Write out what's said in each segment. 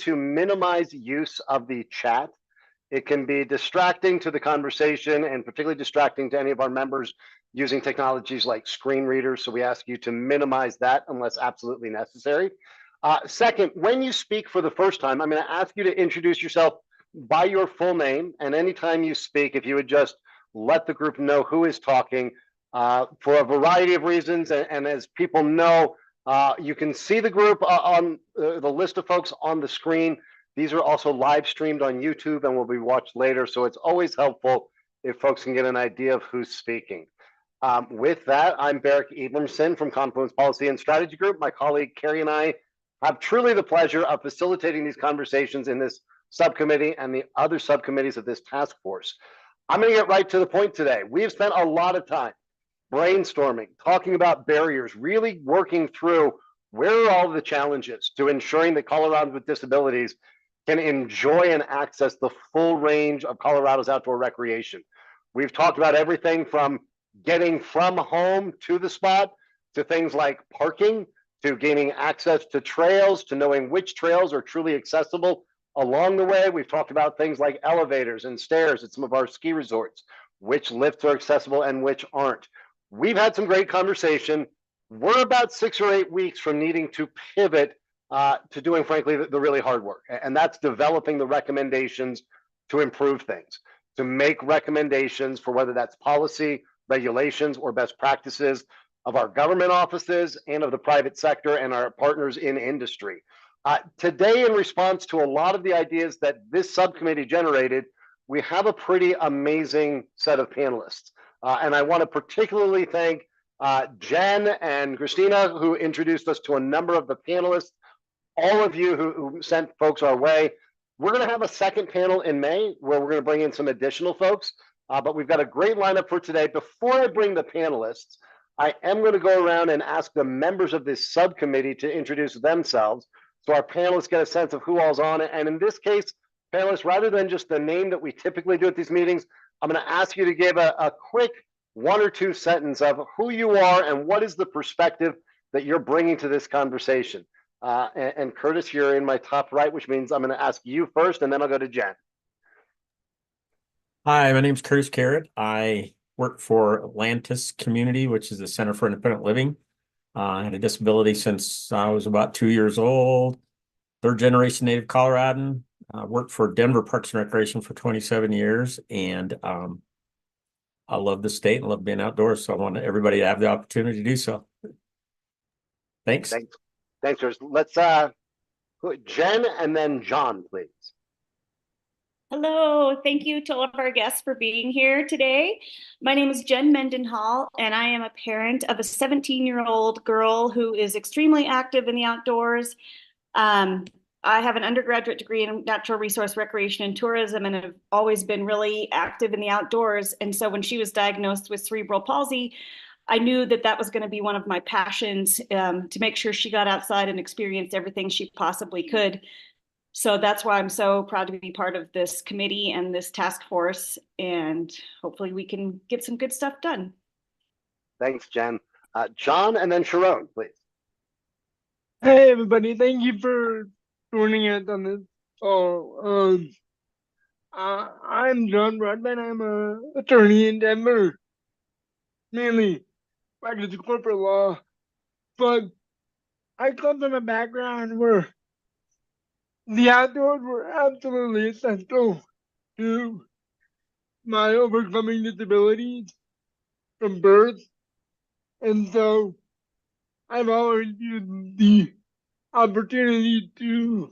to minimize use of the chat. It can be distracting to the conversation and particularly distracting to any of our members using technologies like screen readers. So we ask you to minimize that unless absolutely necessary. Second, when you speak for the first time, I'm going to ask you to introduce yourself by your full name. And anytime you speak, if you would just let the group know who is talking for a variety of reasons. And as people know, you can see the group on the list of folks on the screen. These are also live streamed on YouTube and will be watched later. So it's always helpful if folks can get an idea of who's speaking. With that, I'm Barrick Abramson from Confluence Policy and Strategy Group. My colleague Carrie and I have truly the pleasure of facilitating these conversations in this subcommittee and the other subcommittees of this task force. I'm going to get right to the point today. We have spent a lot of time brainstorming, talking about barriers, really working through where are all the challenges to ensuring that Coloradans with disabilities can enjoy and access the full range of Colorado's outdoor recreation. We've talked about everything from getting from home to the spot to things like parking, to gaining access to trails, to knowing which trails are truly accessible along the way. We've talked about things like elevators and stairs at some of our ski resorts, which lifts are accessible and which aren't. We've had some great conversation. We're about 6 or 8 weeks from needing to pivot to doing, frankly, the really hard work. And that's developing the recommendations to improve things, to make recommendations for whether that's policy, regulations, or best practices of our government offices and of the private sector and our partners in industry. Today, in response to a lot of the ideas that this subcommittee generated, we have a pretty amazing set of panelists. And I want to particularly thank Jen and Christina, who introduced us to a number of the panelists, all of you who sent folks our way. We're going to have a second panel in May where we're going to bring in some additional folks, but we've got a great lineup for today. Before I bring the panelists, I am going to go around and ask the members of this subcommittee to introduce themselves so our panelists get a sense of who all's on it. And in this case, panelists, rather than just the name that we typically do at these meetings, I'm going to ask you to give a quick 1 or 2 sentence of who you are and what is the perspective that you're bringing to this conversation. And Curtis, you're in my top right, which means I'm going to ask you first, and then I'll go to Jen. Hi, my name's Curtis Carrot. I work for Atlantis Community, which is the Center for Independent Living. I had a disability since I was about 2 years old, 3rd generation native Coloradan. Worked for Denver Parks and Recreation for 27 years, and I love the state and love being outdoors, so I want everybody to have the opportunity to do so. Thanks. Thanks, Curtis. Let's Jen and then John, please. Hello, thank you to all of our guests for being here today. My name is Jen Mendenhall, and I am a parent of a 17-year-old girl who is extremely active in the outdoors. I have an undergraduate degree in natural resource recreation and tourism and have always been really active in the outdoors. And so when she was diagnosed with cerebral palsy, I knew that that was going to be one of my passions, to make sure she got outside and experienced everything she possibly could. So that's why I'm so proud to be part of this committee and this task force, and hopefully we can get some good stuff done. Thanks, Jen. John and then Sharon, please. Hey, everybody. Thank you for joining us on this call. I'm John Broadbent. I'm an attorney in Denver, mainly practice corporate law, but I come from a background where the outdoors were absolutely essential to my overcoming disabilities from birth. And so I've always viewed the opportunity to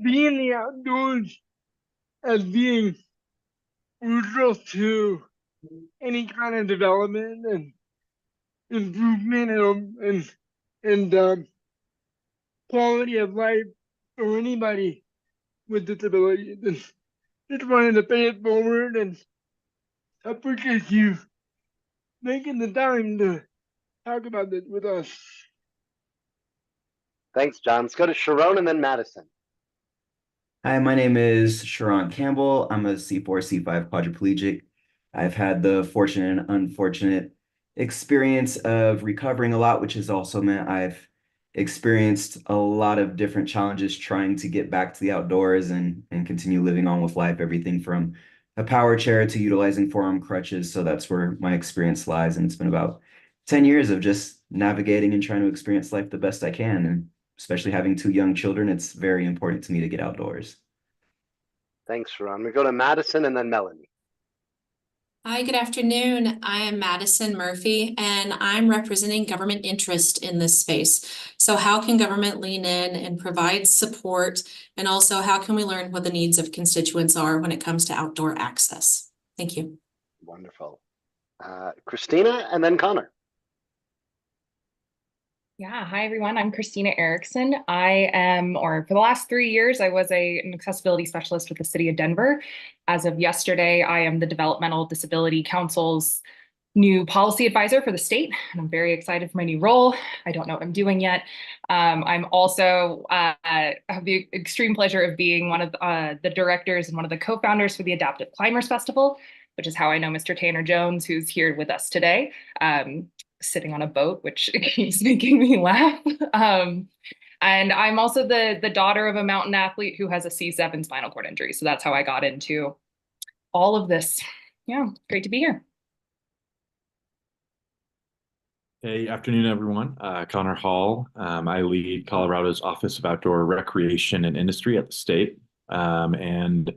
be in the outdoors as being crucial to any kind of development and improvement and quality of life for anybody with disabilities. And just wanted to pay it forward, and I appreciate you making the time to talk about this with us. Thanks, John. Let's go to Sharon and then Madison. Hi, my name is Sharon Campbell. I'm a C4, C5 quadriplegic. I've had the fortunate and unfortunate experience of recovering a lot, which has also meant I've experienced a lot of different challenges trying to get back to the outdoors and continue living on with life, everything from a power chair to utilizing forearm crutches. So that's where my experience lies. And it's been about 10 years of just navigating and trying to experience life the best I can. And especially having two young children, it's very important to me to get outdoors. Thanks, Sharon. We go to Madison and then Melanie. Hi, good afternoon. I am Madison Murphy, and I'm representing government interest in this space. So how can government lean in and provide support? And also, how can we learn what the needs of constituents are when it comes to outdoor access? Thank you. Wonderful. Christina and then Connor. Yeah, hi everyone. I'm Christina Erickson. For the last 3 years, I was an accessibility specialist with the city of Denver. As of yesterday, I am the Developmental Disability Council's new policy advisor for the state, and I'm very excited for my new role. I don't know what I'm doing yet. I'm also have the extreme pleasure of being one of the directors and one of the co-founders for the Adaptive Climbers Festival, which is how I know Mr. Tanner Jones, who's here with us today. Sitting on a boat, which keeps making me laugh. And I'm also the daughter of a mountain athlete who has a C7 spinal cord injury. So that's how I got into all of this. Yeah, great to be here. Hey, afternoon, everyone. Connor Hall. I lead Colorado's Office of Outdoor Recreation and Industry at the state. And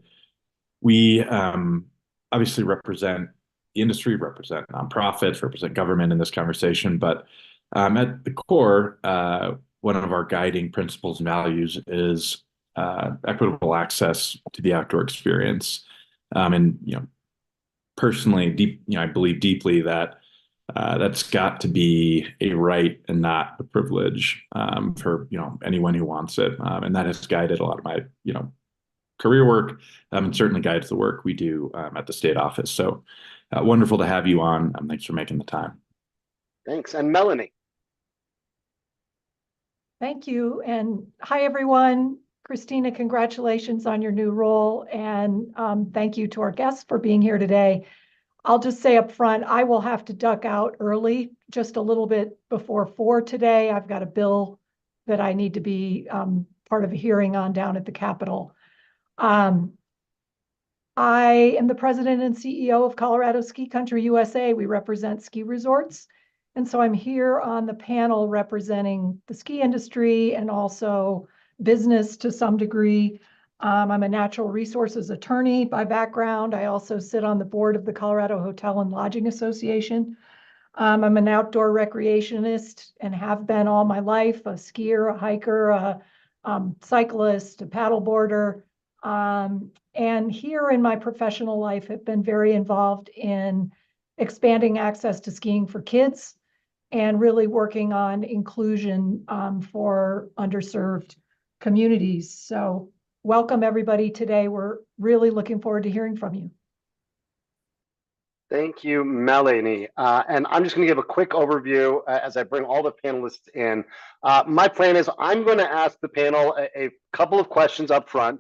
we obviously represent the industry, represent nonprofits, represent government in this conversation. But at the core, one of our guiding principles and values is equitable access to the outdoor experience. Personally, I believe deeply that that's got to be a right and not a privilege for anyone who wants it, and that has guided a lot of my career work, and certainly guides the work we do at the state office. So wonderful to have you on. Thanks for making the time. Thanks. And Melanie. Thank you. And hi, everyone. Christina, congratulations on your new role. And thank you to our guests for being here today. I'll just say up front, I will have to duck out early, just a little bit before 4 today. I've got a bill that I need to be part of a hearing on down at the Capitol. I am the president and CEO of Colorado Ski Country USA. We represent ski resorts. And so I'm here on the panel representing the ski industry and also business to some degree. I'm a natural resources attorney by background. I also sit on the board of the Colorado Hotel and Lodging Association. I'm an outdoor recreationist and have been all my life, a skier, a hiker, a cyclist, a paddleboarder. And here in my professional life, have been very involved in expanding access to skiing for kids and really working on inclusion for underserved communities. So welcome everybody today. We're really looking forward to hearing from you. Thank you, Melanie. And I'm just going to give a quick overview as I bring all the panelists in. My plan is I'm going to ask the panel a couple of questions up front,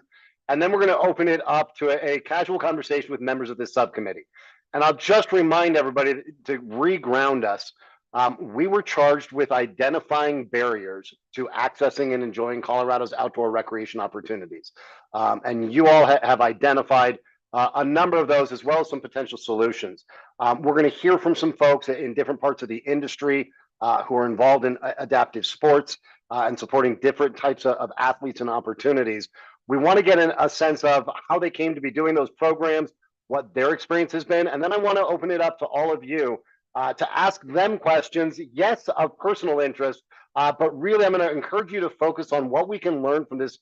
and then we're going to open it up to a casual conversation with members of this subcommittee. And I'll just remind everybody to re-ground us. We were charged with identifying barriers to accessing and enjoying Colorado's outdoor recreation opportunities. And you all have identified a number of those, as well as some potential solutions. We're going to hear from some folks in different parts of the industry who are involved in adaptive sports and supporting different types of athletes and opportunities. We want to get a sense of how they came to be doing those programs, what their experience has been, and then I want to open it up to all of you to ask them questions, yes, of personal interest, but really I'm going to encourage you to focus on what we can learn from this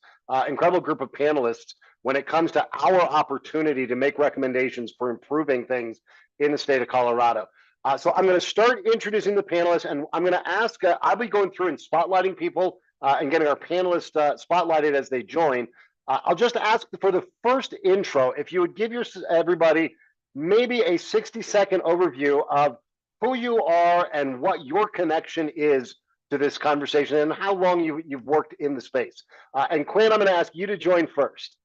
incredible group of panelists when it comes to our opportunity to make recommendations for improving things in the state of Colorado. So I'm going to start introducing the panelists, and I'm going to ask, I'll be going through and spotlighting people and getting our panelists spotlighted as they join. I'll just ask for the first intro, if you would give everybody maybe a 60-second overview of who you are and what your connection is to this conversation and how long you've worked in the space. And Quinn, I'm going to ask you to join first.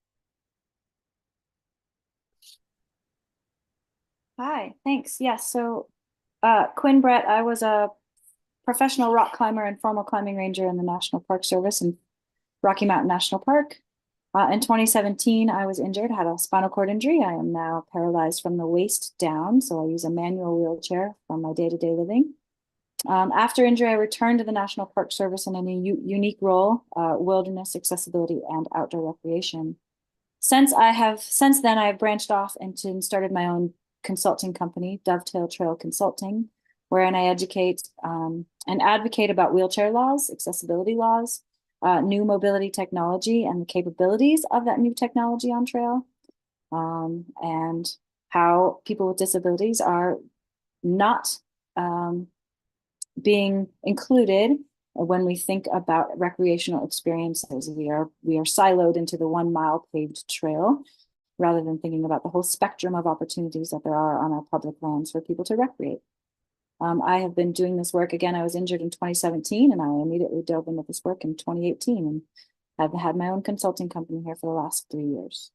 Hi, thanks. Yes, so Quinn Brett, I was a professional rock climber and formal climbing ranger in the National Park Service and Rocky Mountain National Park. In 2017, I was injured, had a spinal cord injury. I am now paralyzed from the waist down, so I use a manual wheelchair for my day-to-day living. After injury, I returned to the National Park Service in a unique role, wilderness accessibility and outdoor recreation. Since then, I have branched off and started my own consulting company, Dovetail Trail Consulting, wherein I educate and advocate about wheelchair laws, accessibility laws, new mobility technology and the capabilities of that new technology on trail, and how people with disabilities are not being included when we think about recreational experiences. We are siloed into the 1 mile paved trail rather than thinking about the whole spectrum of opportunities that there are on our public lands for people to recreate. I have been doing this work. Again, I was injured in 2017 and I immediately dove into this work in 2018 and have had my own consulting company here for the last 3 years.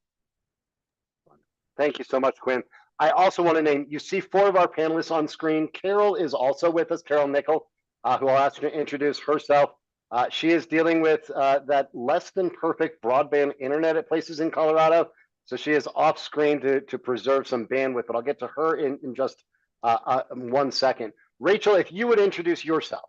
Thank you so much, Quinn. I also want to name, you see 4 of our panelists on screen. Carol is also with us, Carol Nickel, who I'll ask her to introduce herself. She is dealing with that less than perfect broadband internet at places in Colorado. So she is off screen to preserve some bandwidth, but I'll get to her in just 1 second. Rachel, if you would introduce yourself.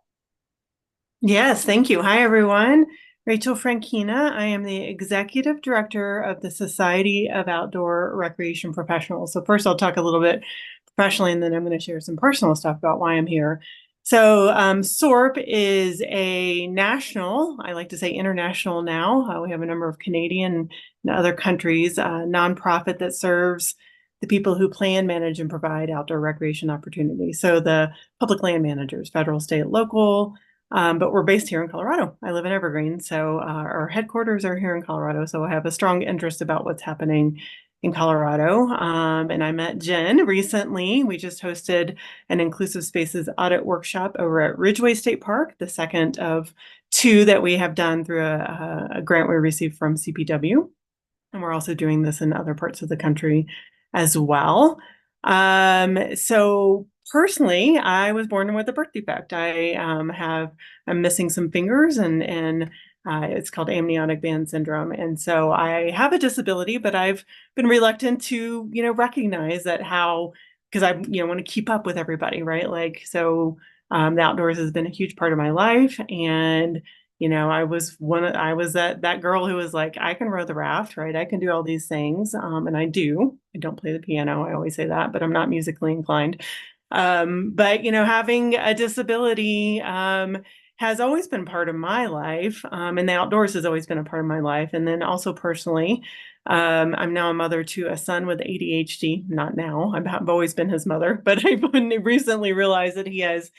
Yes, thank you. Hi, everyone. Rachel Frankina. I am the Executive Director of the Society of Outdoor Recreation Professionals. So first I'll talk a little bit professionally, and then I'm going to share some personal stuff about why I'm here. So SORP is a national, I like to say international now. We have a number of Canadian and other countries, nonprofit that serves the people who plan, manage, and provide outdoor recreation opportunities. So the public land managers, federal, state, local, but we're based here in Colorado. I live in Evergreen, so our headquarters are here in Colorado. So I have a strong interest about what's happening in Colorado. And I met Jen recently. We just hosted an Inclusive Spaces audit workshop over at Ridgeway State Park, the second of 2 that we have done through a grant we received from CPW. And we're also doing this in other parts of the country as well. So personally, I was born with a birth defect. I'm missing some fingers and it's called amniotic band syndrome. And so I have a disability, but I've been reluctant to, recognize that because I, want to keep up with everybody, right? The outdoors has been a huge part of my life. And, I was that girl who was like, I can row the raft, right? I can do all these things. And I do. I don't play the piano. I always say that, but I'm not musically inclined. But, having a disability, has always been part of my life, and the outdoors has always been a part of my life. And then also personally, I'm now a mother to a son with ADHD. Not now, I've always been his mother, but I recently realized that he has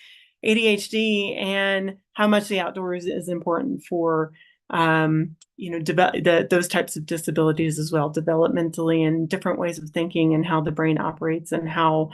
ADHD and how much the outdoors is important for, those types of disabilities as well, developmentally and different ways of thinking and how the brain operates and how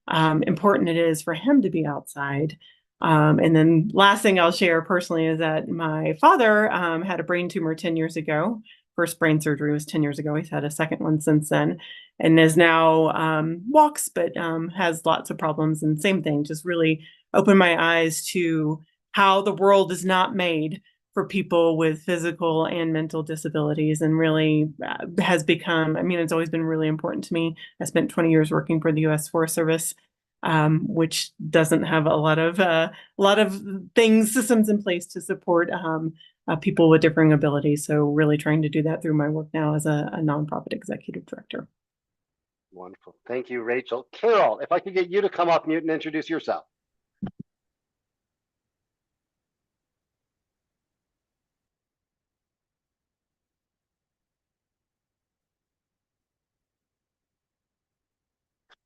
important it is for him to be outside. And then last thing I'll share personally is that my father had a brain tumor 10 years ago. First brain surgery was 10 years ago. He's had a second one since then and is now walks, but has lots of problems. And same thing, just really opened my eyes to how the world is not made for people with physical and mental disabilities, and really has become, it's always been really important to me. I spent 20 years working for the U.S. Forest Service, which doesn't have a lot of systems in place to support people with differing abilities. So really trying to do that through my work now as a nonprofit executive director. Wonderful. Thank you, Rachel. Carol, if I could get you to come off mute and introduce yourself.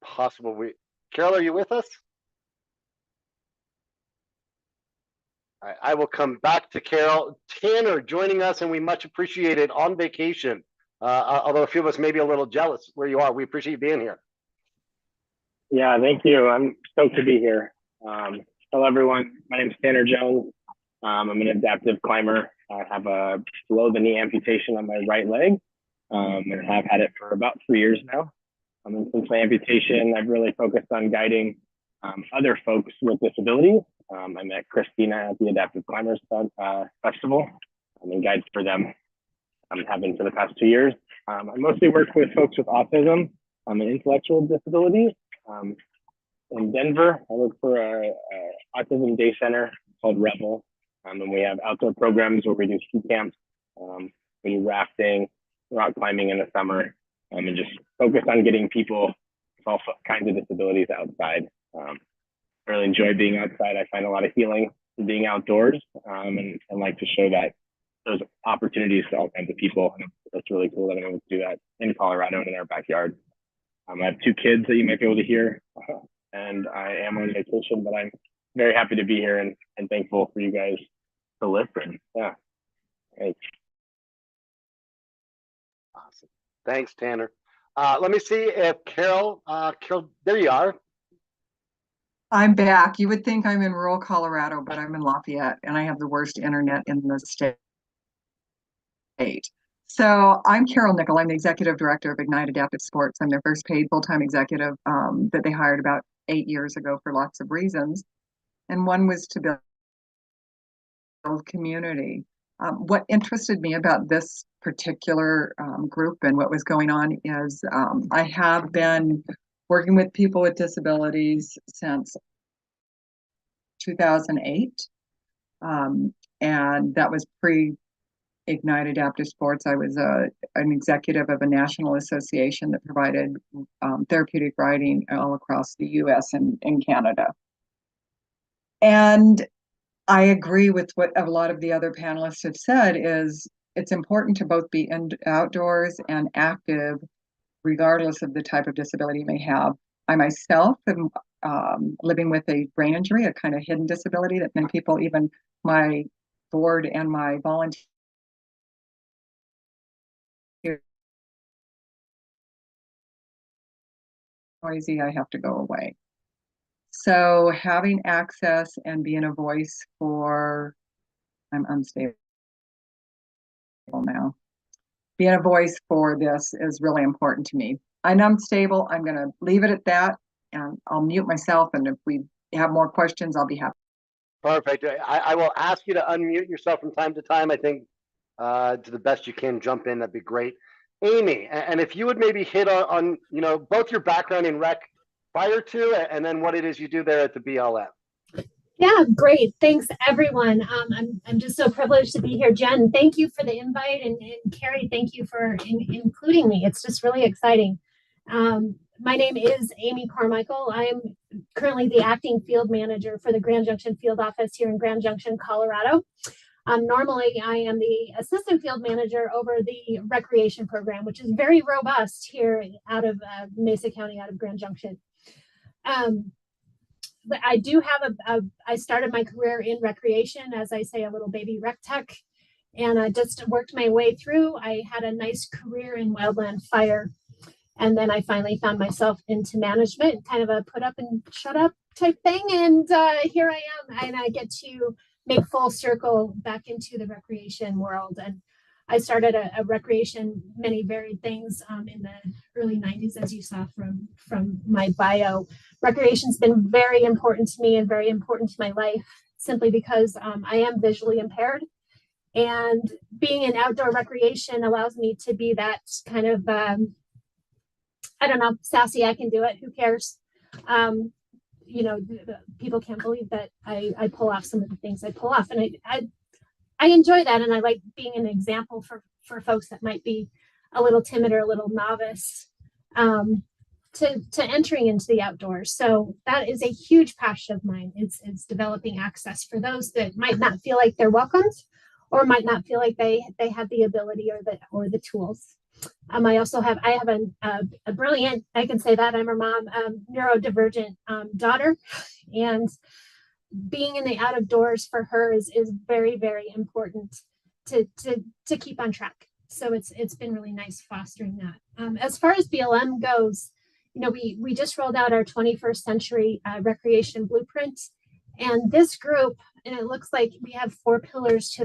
Possible Carol, are you with us? All right, I will come back to Carol. Tanner joining us, and we much appreciate it, on vacation. Although a few of us may be a little jealous where you are. We appreciate you being here. Yeah, thank you. I'm stoked to be here. Hello, everyone. My name is Tanner Jones. I'm an adaptive climber. I have a below the knee amputation on my right leg, and have had it for about 3 years now. And since my amputation, I've really focused on guiding other folks with disabilities I met Christina at the Adaptive Climbers Festival. I'm in guides for them. Have been for the past 2 years. I mostly work with folks with autism and intellectual disabilities. In Denver, I work for a autism day center called Revel. And we have outdoor programs where we do ski camps, we do rafting, rock climbing in the summer, and just focus on getting people with all kinds of disabilities outside. I really enjoy being outside. I find a lot of healing in being outdoors, and like to show that there's opportunities to all kinds of people. And it's really cool that I'm able to do that in Colorado and in our backyard. I have 2 kids that you might be able to hear, and I am on vacation, but I'm very happy to be here and thankful for you guys to listen. Yeah. Thanks. Awesome. Thanks, Tanner. Let me see if Carol, there you are. I'm back. You would think I'm in rural Colorado, but I'm in Lafayette and I have the worst internet in the state. So I'm Carol Nickel. I'm the executive director of Ignite Adaptive Sports. I'm their first paid full-time executive that they hired about 8 years ago for lots of reasons. And one was to build community. What interested me about this particular group and what was going on is I have been working with people with disabilities since 2008. And that was pre-Ignite Adaptive Sports. I was an executive of a national association that provided therapeutic riding all across the US and Canada. And I agree with what a lot of the other panelists have said is it's important to both be outdoors and active, regardless of the type of disability you may have. I myself am living with a brain injury, a kind of hidden disability that many people, even my board and my volunteers, noisy, I have to go away. So having access and being a voice for, I'm unstable now. Being a voice for this is really important to me. I'm unstable. I'm going to leave it at that, and I'll mute myself. And if we have more questions, I'll be happy. Perfect. I will ask you to unmute yourself from time to time. I think to the best you can jump in, that'd be great. Amy, and if you would maybe hit on both your background in rec prior to, and then what it is you do there at the BLM. Yeah, great. Thanks, everyone. I'm just so privileged to be here. Jen, thank you for the invite, and Carrie, thank you for including me. It's just really exciting. My name is Amy Carmichael. I am currently the acting field manager for the Grand Junction field office here in Grand Junction, Colorado. Normally, I am the assistant field manager over the recreation program, which is very robust here out of Mesa County, out of Grand Junction. But I do have I started my career in recreation, as I say, a little baby rec tech, and I just worked my way through. I had a nice career in wildland fire, and then I finally found myself into management, kind of a put up and shut up type thing. And here I am, and I get to make full circle back into the recreation world. And I started a recreation, many varied things in the early 90s, as you saw from my bio. Recreation's been very important to me and very important to my life, simply because I am visually impaired. And being in outdoor recreation allows me to be that kind of, I don't know, sassy, I can do it, who cares? People can't believe that I pull off some of the things I pull off. And I enjoy that, and I like being an example for folks that might be a little timid or a little novice to entering into the outdoors. So that is a huge passion of mine. It's developing access for those that might not feel like they're welcomed, or might not feel like they have the ability or the tools. I also have a brilliant, I can say that I'm her mom, neurodivergent daughter, and being in the out of doors for her is very, very important to keep on track. So it's been really nice fostering that. As far as BLM goes, we just rolled out our 21st century recreation blueprint, and this group, and it looks like we have 4 pillars to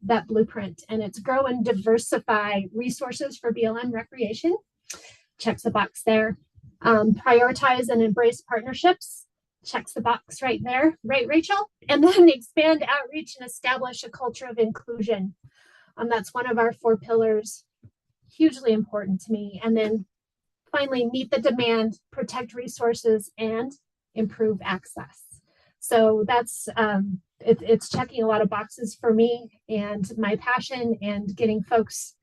that blueprint, and it's grow and diversify resources for BLM recreation. Checks the box there. Prioritize and embrace partnerships checks the box right there, right, Rachel? And then expand outreach and establish a culture of inclusion. That's one of our 4 pillars, hugely important to me. And then finally, meet the demand, protect resources, and improve access. So that's it's checking a lot of boxes for me and my passion and getting folks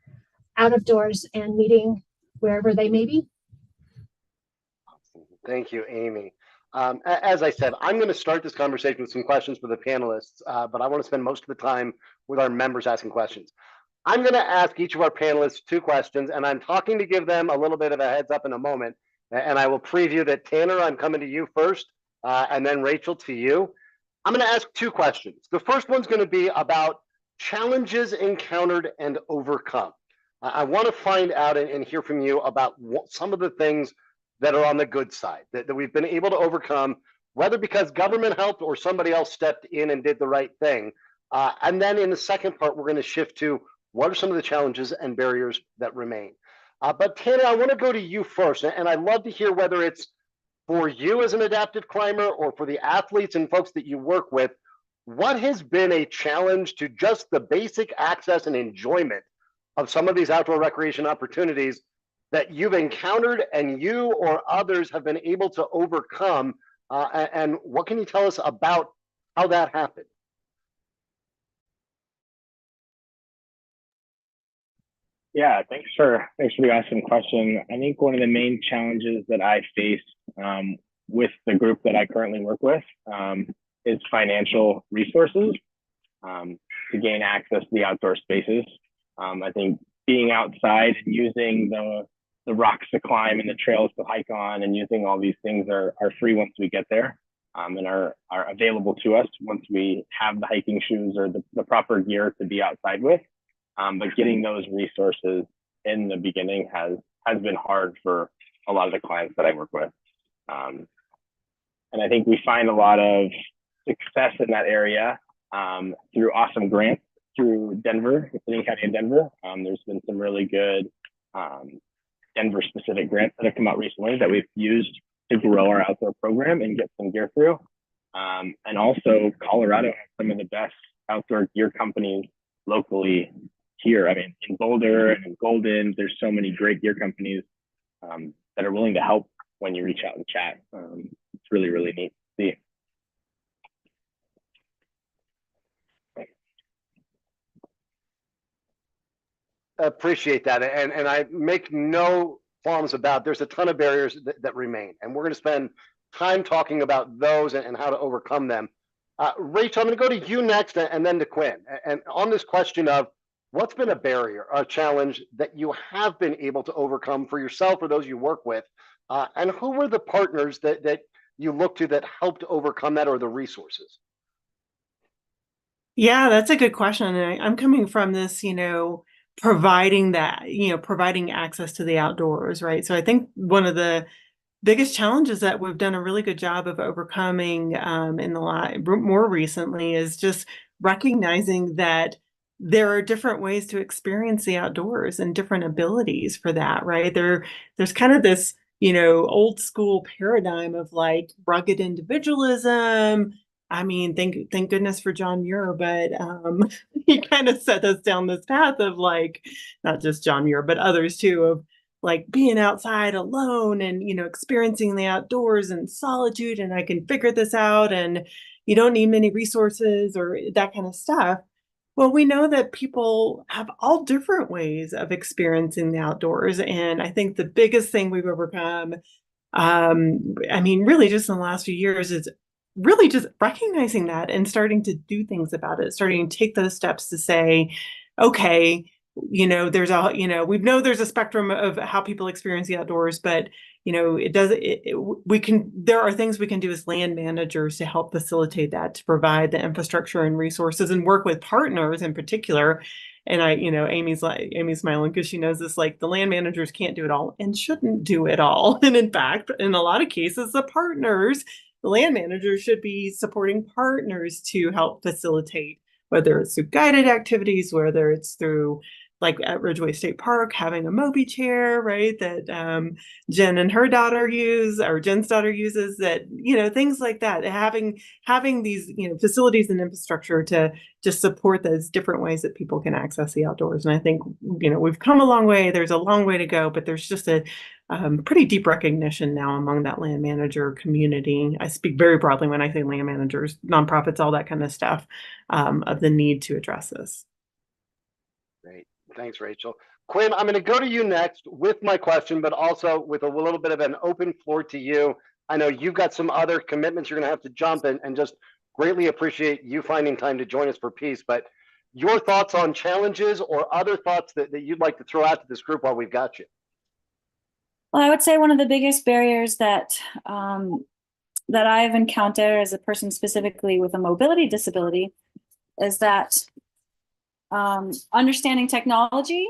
out of doors and meeting wherever they may be. Thank you, Amy. As I said, I'm going to start this conversation with some questions for the panelists, but I want to spend most of the time with our members asking questions. I'm going to ask each of our panelists 2 questions, and I'm talking to give them a little bit of a heads up in a moment. And I will preview that, Tanner, I'm coming to you first, and then Rachel to you. I'm going to ask 2 questions. The first one's going to be about challenges encountered and overcome. I want to find out and hear from you about some of the things that are on the good side that we've been able to overcome, whether because government helped or somebody else stepped in and did the right thing. And then in the second part, we're going to shift to what are some of the challenges and barriers that remain. But Tanner, I want to go to you first, and I'd love to hear whether it's for you as an adaptive climber or for the athletes and folks that you work with, what has been a challenge to just the basic access and enjoyment of some of these outdoor recreation opportunities that you've encountered and you or others have been able to overcome? And what can you tell us about how that happened? Yeah, thanks for the awesome question. I think one of the main challenges that I face with the group that I currently work with is financial resources to gain access to the outdoor spaces. I think being outside and using the rocks to climb and the trails to hike on and using all these things are free once we get there and are available to us once we have the hiking shoes or the proper gear to be outside with. But getting those resources in the beginning has been hard for a lot of the clients that I work with. And I think we find a lot of success in that area through awesome grants through Denver, the city and county of Denver. There's been some really good Denver specific grants that have come out recently that we've used to grow our outdoor program and get some gear through. And also Colorado has some of the best outdoor gear companies locally here. I mean, in Boulder and in Golden, there's so many great gear companies that are willing to help when you reach out and chat. It's really, really neat to see. Appreciate that. And I make no qualms about there's a ton of barriers that remain. And we're going to spend time talking about those and how to overcome them. Rachel, I'm going to go to you next and then to Quinn. And on this question of what's been a barrier, a challenge that you have been able to overcome for yourself or those you work with, and who were the partners that you look to that helped overcome that or the resources? Yeah, that's a good question. And I'm coming from this, providing access to the outdoors, right? So I think one of the biggest challenges that we've done a really good job of overcoming more recently is just recognizing that there are different ways to experience the outdoors and different abilities for that, right? There's kind of this, old school paradigm of like rugged individualism. I mean, thank goodness for John Muir, but he kind of set us down this path of like, not just John Muir, but others too, of like being outside alone and, experiencing the outdoors and solitude, and I can figure this out, and you don't need many resources or that kind of stuff. Well, we know that people have all different ways of experiencing the outdoors. And I think the biggest thing we've overcome, really just in the last few years, is really just recognizing that and starting to do things about it, starting to take those steps to say, okay, we know there's a spectrum of how people experience the outdoors, but there are things we can do as land managers to help facilitate that, to provide the infrastructure and resources and work with partners in particular. And Amy's smiling because she knows this, like the land managers can't do it all and shouldn't do it all. And in fact, in a lot of cases, the land managers should be supporting partners to help facilitate, whether it's through guided activities, whether it's through like at Ridgeway State Park, having a Moby chair, right? That Jen and her daughter use, or Jen's daughter uses, that, things like that. Having these, facilities and infrastructure to just support those different ways that people can access the outdoors. And I think, we've come a long way. There's a long way to go, but there's just a pretty deep recognition now among that land manager community. I speak very broadly when I say land managers, nonprofits, all that kind of stuff, of the need to address this. Great. Thanks, Rachel. Quinn, I'm going to go to you next with my question, but also with a little bit of an open floor to you. I know you've got some other commitments you're going to have to jump in, and just greatly appreciate you finding time to join us for peace. But your thoughts on challenges or other thoughts that you'd like to throw out to this group while we've got you? Well, I would say one of the biggest barriers that that I've encountered as a person specifically with a mobility disability is that understanding technology,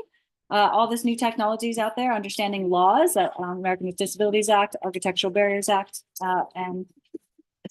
all this new technologies out there, understanding laws, that American with Disabilities Act, Architectural Barriers Act, and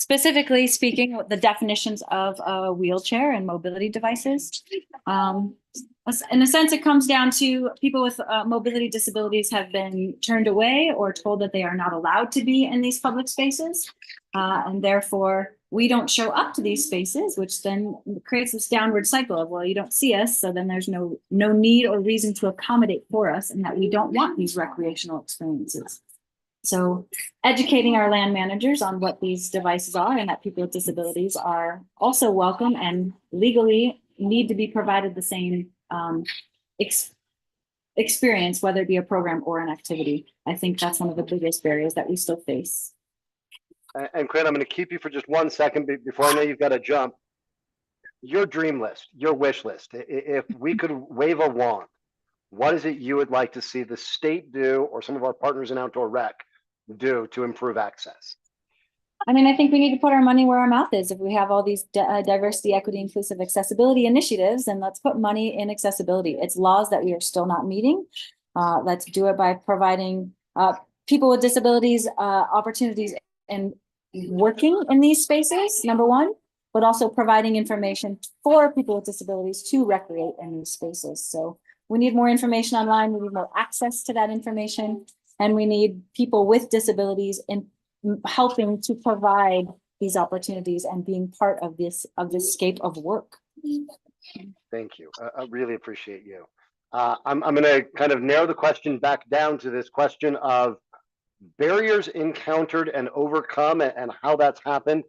specifically speaking, the definitions of a wheelchair and mobility devices. In a sense, it comes down to people with mobility disabilities have been turned away or told that they are not allowed to be in these public spaces. And therefore, we don't show up to these spaces, which then creates this downward cycle of, well, you don't see us, so then there's no need or reason to accommodate for us, and that we don't want these recreational experiences. So educating our land managers on what these devices are, and that people with disabilities are also welcome and legally need to be provided the same experience, whether it be a program or an activity. I think that's one of the biggest barriers that we still face. And Quinn, I'm going to keep you for just 1 second before I know you've got to jump. Your dream list, your wish list, if we could wave a wand, what is it you would like to see the state do, or some of our partners in outdoor rec do, to improve access? I mean, I think we need to put our money where our mouth is. If we have all these diversity, equity, inclusive accessibility initiatives, then let's put money in accessibility. It's laws that we are still not meeting. Let's do it by providing people with disabilities opportunities and working in these spaces, number one, but also providing information for people with disabilities to recreate in these spaces. So we need more information online. We need more access to that information, and we need people with disabilities in helping to provide these opportunities and being part of this scape of work. Thank you. I really appreciate you. I'm going to kind of narrow the question back down to this question of barriers encountered and overcome, and how that's happened.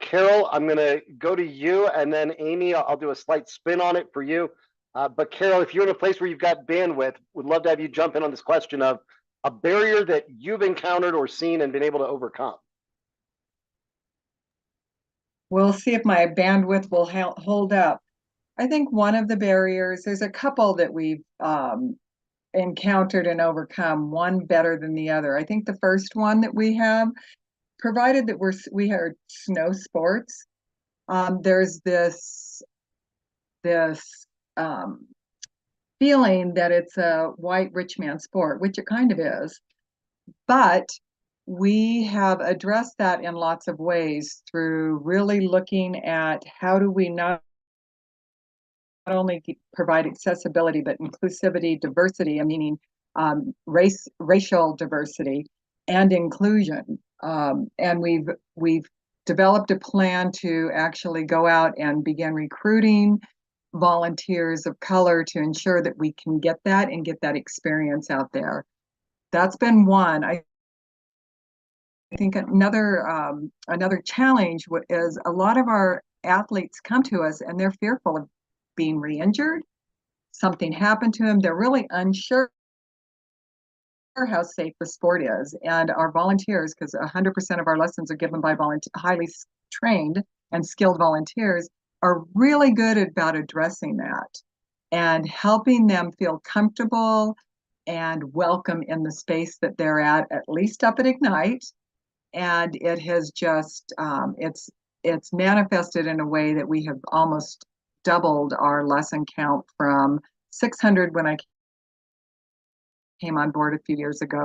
Carol, I'm going to go to you, and then Amy, I'll do a slight spin on it for you. But Carol, if you're in a place where you've got bandwidth, would love to have you jump in on this question of a barrier that you've encountered or seen and been able to overcome. We'll see if my bandwidth will hold up. I think one of the barriers, there's a couple that we've encountered and overcome, one better than the other. I think the first one that we have, provided that we are snow sports, there's this feeling that it's a white rich man sport, which it kind of is. But we have addressed that in lots of ways through really looking at how do we not only provide accessibility, but inclusivity, diversity, meaning racial diversity and inclusion. And we've developed a plan to actually go out and begin recruiting volunteers of color to ensure that we can get that and get that experience out there. That's been one. I think another challenge is a lot of our athletes come to us and they're fearful of being re-injured. Something happened to them. They're really unsure how safe the sport is. And our volunteers, because 100% of our lessons are given by highly trained and skilled volunteers, are really good about addressing that and helping them feel comfortable and welcome in the space that they're at least up at Ignite. And it has just, it's manifested in a way that we have almost doubled our lesson count from 600 when I came on board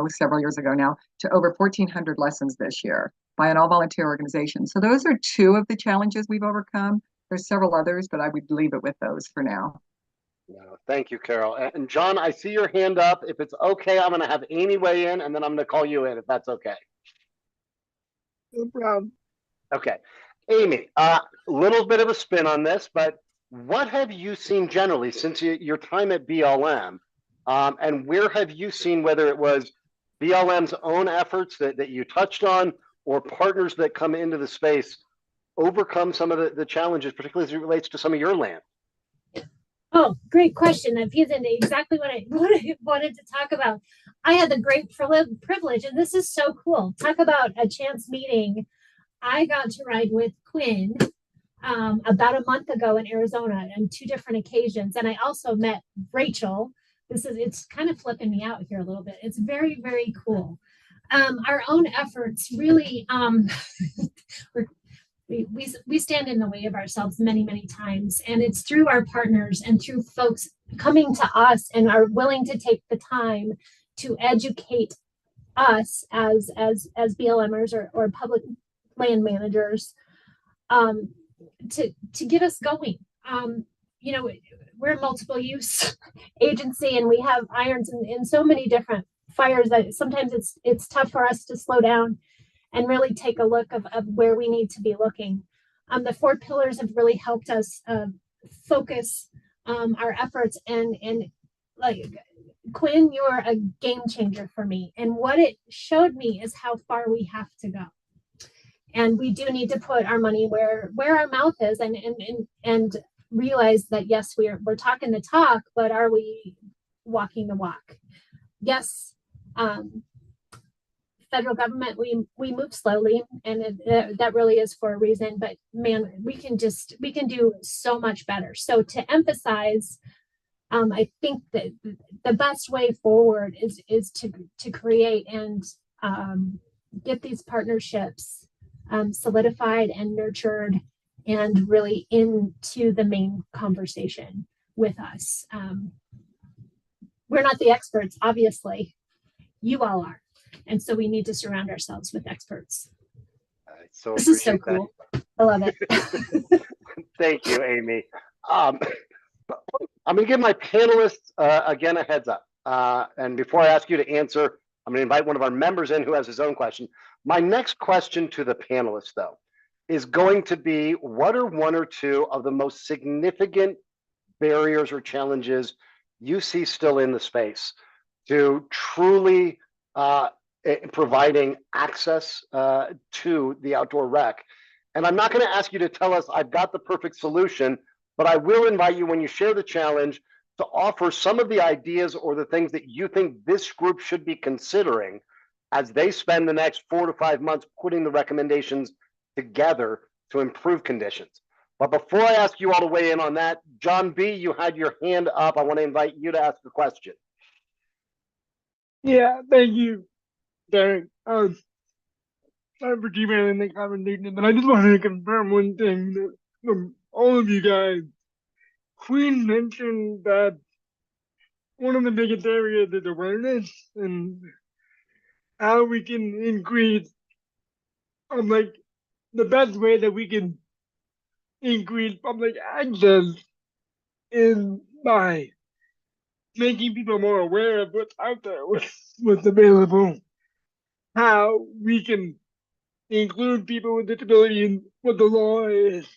several years ago now, to over 1,400 lessons this year by an all-volunteer organization. So those are two of the challenges we've overcome. There's several others, but I would leave it with those for now. No, thank you, Carol. And John, I see your hand up. If it's okay, I'm going to have Amy weigh in, and then I'm going to call you in if that's okay. No problem. Okay. Amy, a little bit of a spin on this, but what have you seen generally since your time at BLM? And where have you seen, whether it was BLM's own efforts that you touched on or partners that come into the space, overcome some of the challenges, particularly as it relates to some of your land? Oh, great question. That feeds into exactly what I wanted to talk about. I had the great privilege, and this is so cool. Talk about a chance meeting. I got to ride with Quinn about a month ago in Arizona on 2 different occasions. And I also met Rachel. It's kind of flipping me out here a little bit. It's very, very cool. Our own efforts really, we stand in the way of ourselves many, many times. And it's through our partners and through folks coming to us and are willing to take the time to educate us as BLMers or public land managers to get us going. You know, we're a multiple use agency and we have irons in so many different fires that sometimes it's tough for us to slow down and really take a look of where we need to be looking. The 4 pillars have really helped us focus our efforts and like Quinn, you're a game changer for me. And what it showed me is how far we have to go. And we do need to put our money where our mouth is and realize that yes, we're talking the talk, but are we walking the walk? Yes, federal government, we move slowly, and that really is for a reason. But man, we can do so much better. So to emphasize, I think that the best way forward is to create and get these partnerships solidified and nurtured and really into the main conversation with us. We're not the experts, obviously. You all are. And so we need to surround ourselves with experts. So this is so cool. I love it. Thank you, Amy. I'm going to give my panelists again a heads up. And before I ask you to answer, I'm going to invite one of our members in who has his own question. My next question to the panelists, though, is going to be, what are 1 or 2 of the most significant barriers or challenges you see still in the space to truly providing access to the outdoor rec? And I'm not going to ask you to tell us I've got the perfect solution, but I will invite you, when you share the challenge, to offer some of the ideas or the things that you think this group should be considering as they spend the next 4 to 5 months putting the recommendations together to improve conditions. But before I ask you all to weigh in on that, John B., you had your hand up. I want to invite you to ask a question. Yeah, thank you, Derek. Sorry for derailing the conversation, but I just wanted to confirm one thing that from all of you guys. Queen mentioned that one of the biggest areas is awareness and how we can increase, like, the best way that we can increase public access is by making people more aware of what's out there, what's available, how we can include people with disability in what the law is.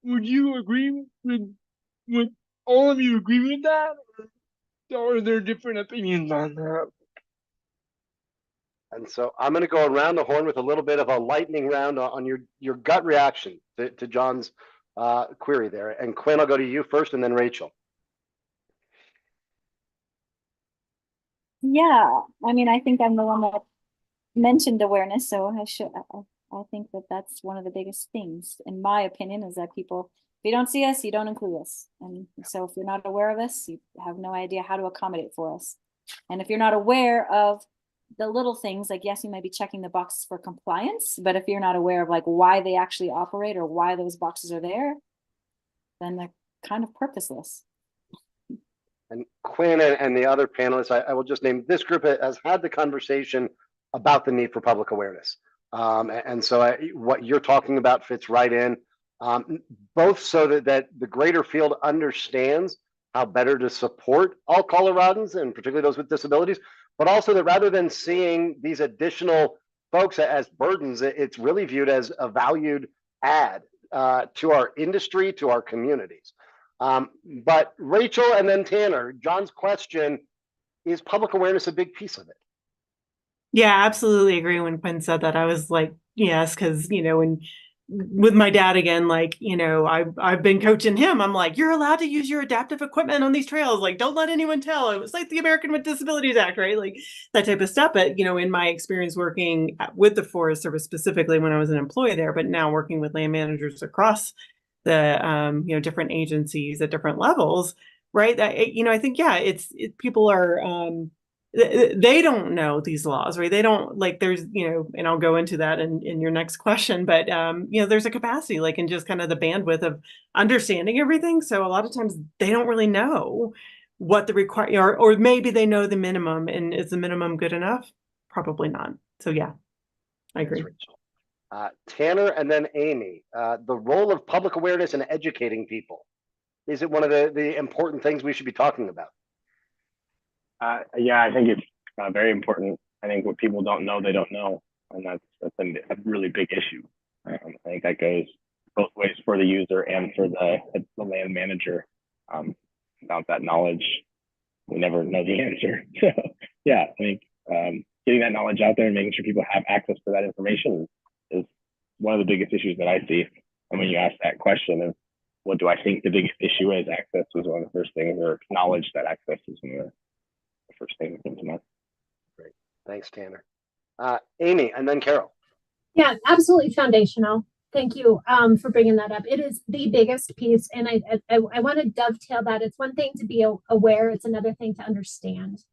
Would you agree would all of you agree with that? Or are there different opinions on that? And so I'm going to go around the horn with a little bit of a lightning round on your gut reaction to John's query there. And Quinn, I'll go to you first, and then Rachel. Yeah, I mean, I think I'm the one that mentioned awareness, so I think that that's one of the biggest things, in my opinion, is that people, if you don't see us, you don't include us. And so if you're not aware of us, you have no idea how to accommodate for us. And if you're not aware of the little things, like, yes, you might be checking the boxes for compliance, but if you're not aware of like why they actually operate or why those boxes are there, then they're kind of purposeless. And Quinn and the other panelists, I will just name, this group has had the conversation about the need for public awareness. And so what you're talking about fits right in. both so that the greater field understands how better to support all Coloradans and particularly those with disabilities, but also that rather than seeing these additional folks as burdens, it's really viewed as a valued add to our industry, to our communities. But Rachel and then Tanner, John's question, is public awareness a big piece of it? Yeah, absolutely agree. When Quinn said that, I was like, yes, because when with my dad again, like, I've been coaching him. I'm like, you're allowed to use your adaptive equipment on these trails. Like, don't let anyone tell. It was like the American with Disabilities Act, right? Like that type of stuff. But, in my experience working with the Forest Service, specifically when I was an employee there, but now working with land managers across the, different agencies at different levels, right? That, I think, yeah, people are, they don't know these laws, right? They don't like there's, and I'll go into that in your next question, but there's a capacity, like in just kind of the bandwidth of understanding everything. So a lot of times they don't really know what the require, or maybe they know the minimum, and is the minimum good enough? Probably not. So yeah, I agree. Tanner and then Amy, the role of public awareness in educating people. Is it one of the important things we should be talking about? Yeah, I think it's very important. I think what people don't know, they don't know, and that's a really big issue. I think that goes both ways for the user and for the land manager. Without that knowledge, we never know the answer. So yeah, I think getting that knowledge out there and making sure people have access to that information is one of the biggest issues that I see. And when you ask that question of what do I think the biggest issue is, access was one of the first things, or knowledge that access is one of the first thing that came to mind. Great. Thanks, Tanner. Amy, and then Carol. Yeah, absolutely foundational. Thank you for bringing that up. It is the biggest piece, and I want to dovetail that. It's one thing to be aware; it's another thing to understand.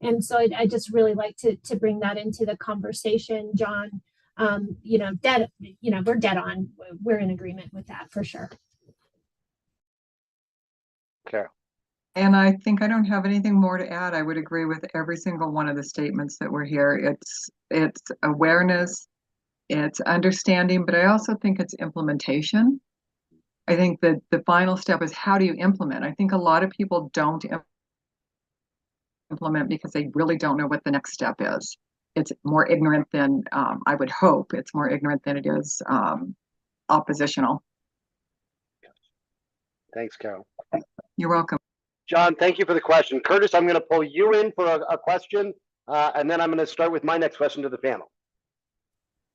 And so I just really like to bring that into the conversation, John. We're dead on. We're in agreement with that for sure. Carol. And I think I don't have anything more to add. I would agree with every single one of the statements that were here. It's awareness, it's understanding, but I also think it's implementation. I think that the final step is, how do you implement? I think a lot of people don't implement because they really don't know what the next step is. It's more ignorant than, I would hope, it's more ignorant than it is oppositional. Thanks, Carol. You're welcome. John, thank you for the question. Curtis, I'm going to pull you in for a question, and then I'm going to start with my next question to the panel.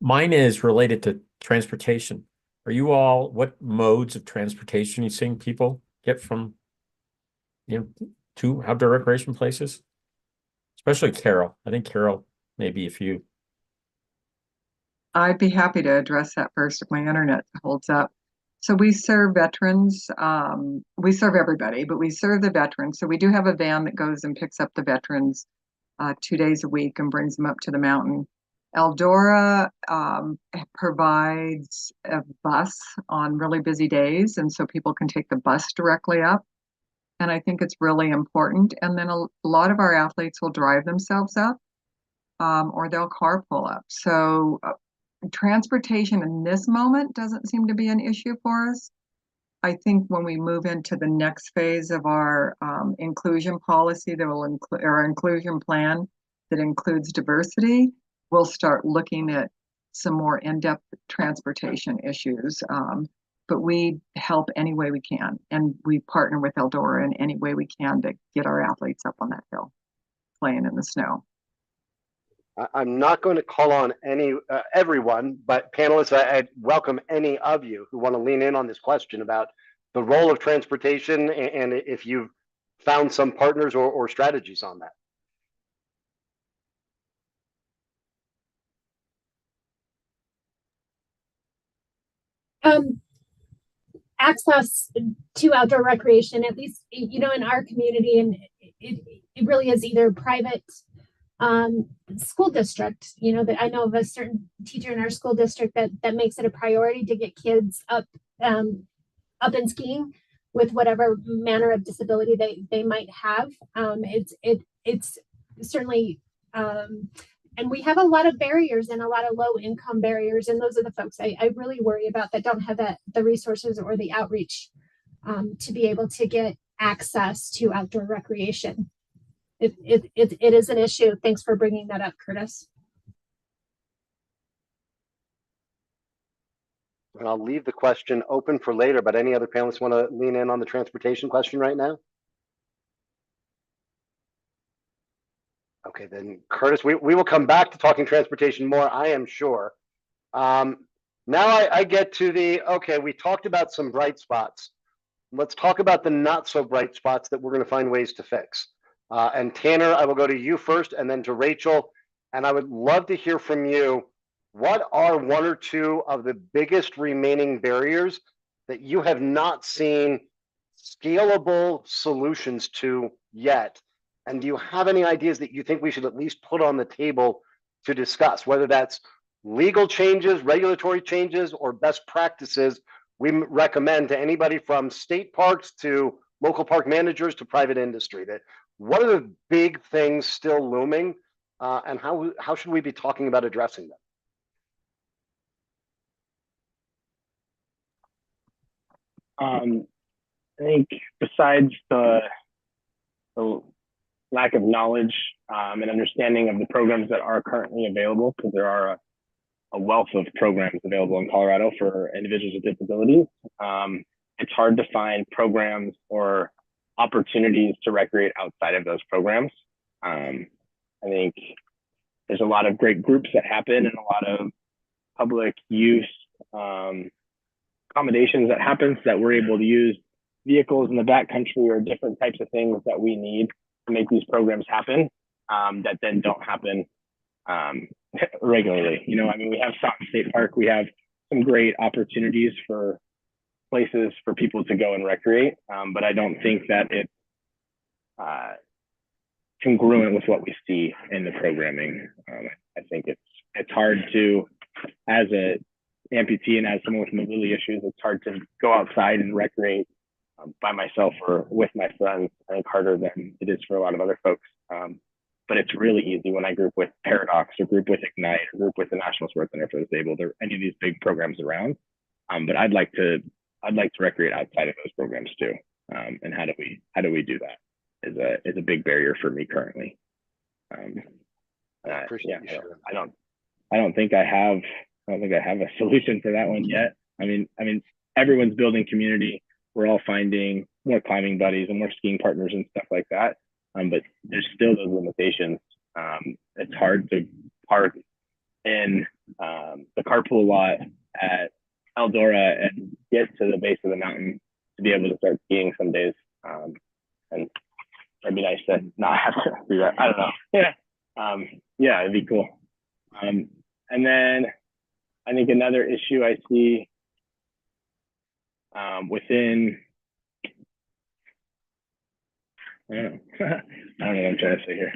Mine is related to transportation. What modes of transportation are you seeing people get from, to outdoor recreation places? Especially Carol. I think Carol, maybe if you. I'd be happy to address that first if my internet holds up. So we serve veterans. We serve everybody, but we serve the veterans. So we do have a van that goes and picks up the veterans 2 days a week and brings them up to the mountain. Eldora provides a bus on really busy days, and so people can take the bus directly up. And I think it's really important. And then a lot of our athletes will drive themselves up, or they'll carpool up. So transportation in this moment doesn't seem to be an issue for us. I think when we move into the next phase of our inclusion policy, that will include our inclusion plan that includes diversity, we'll start looking at some more in-depth transportation issues. But we help any way we can, and we partner with Eldora in any way we can to get our athletes up on that hill, playing in the snow. I'm not going to call on everyone, but panelists, I'd welcome any of you who want to lean in on this question about the role of transportation, and if you've found some partners or strategies on that. Access to outdoor recreation, at least in our community, and it really is either private school district, that I know of a certain teacher in our school district that makes it a priority to get kids up and skiing with whatever manner of disability they might have. It's certainly And we have a lot of barriers and a lot of low income barriers. And those are the folks I really worry about that don't have the resources or the outreach to be able to get access to outdoor recreation. It is an issue. Thanks for bringing that up, Curtis. And I'll leave the question open for later, but any other panelists want to lean in on the transportation question right now? Okay, then Curtis, we will come back to talking transportation more, I am sure. Now I get to okay, we talked about some bright spots. Let's talk about the not so bright spots that we're going to find ways to fix. And Tanner, I will go to you first and then to Rachel. And I would love to hear from you. What are one or two of the biggest remaining barriers that you have not seen scalable solutions to yet? And do you have any ideas that you think we should at least put on the table to discuss, whether that's legal changes, regulatory changes, or best practices we recommend to anybody from state parks to local park managers to private industry? That what are the big things still looming, and how should we be talking about addressing them? I think besides the lack of knowledge and understanding of the programs that are currently available, because there are a wealth of programs available in Colorado for individuals with disabilities, it's hard to find programs or opportunities to recreate outside of those programs. I think there's a lot of great groups that happen and a lot of public use accommodations that happen so that we're able to use vehicles in the backcountry or different types of things that we need to make these programs happen, that then don't happen regularly. You know, I mean, we have Stockton State Park, we have some great opportunities for places for people to go and recreate, but I don't think that it's congruent with what we see in the programming. I think it's hard to, as a amputee and as someone with mobility issues, it's hard to go outside and recreate by myself or with my friends. I think harder than it is for a lot of other folks. But it's really easy when I group with Paradox or group with Ignite or group with the National Sports Center for the Disabled or any of these big programs around. But I'd like to recreate outside of those programs too. And how do we do that is a big barrier for me currently. Yeah, I don't think I have a solution for that one yet. I mean, everyone's building community. We're all finding more climbing buddies and more skiing partners and stuff like that. But there's still those limitations. It's hard to park in the carpool lot at Eldora and get to the base of the mountain to be able to start skiing some days. And it'd be nice to not have to do that. I don't know. Yeah. Yeah, it'd be cool. And then I think another issue I see within, I don't know. I don't know what I'm trying to say here.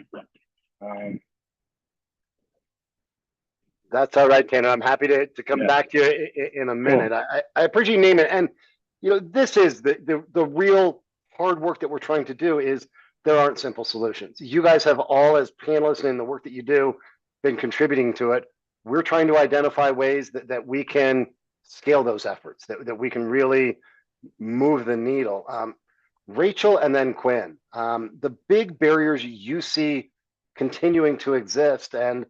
That's all right, Tanner. I'm happy to come back to you in a minute. Cool. I appreciate you naming it. And, you know, this is the real hard work that we're trying to do is there aren't simple solutions. You guys have all, as panelists in the work that you do, been contributing to it. We're trying to identify ways that we can scale those efforts, that we can really move the needle. Rachel and then Quinn, the big barriers you see continuing to exist, and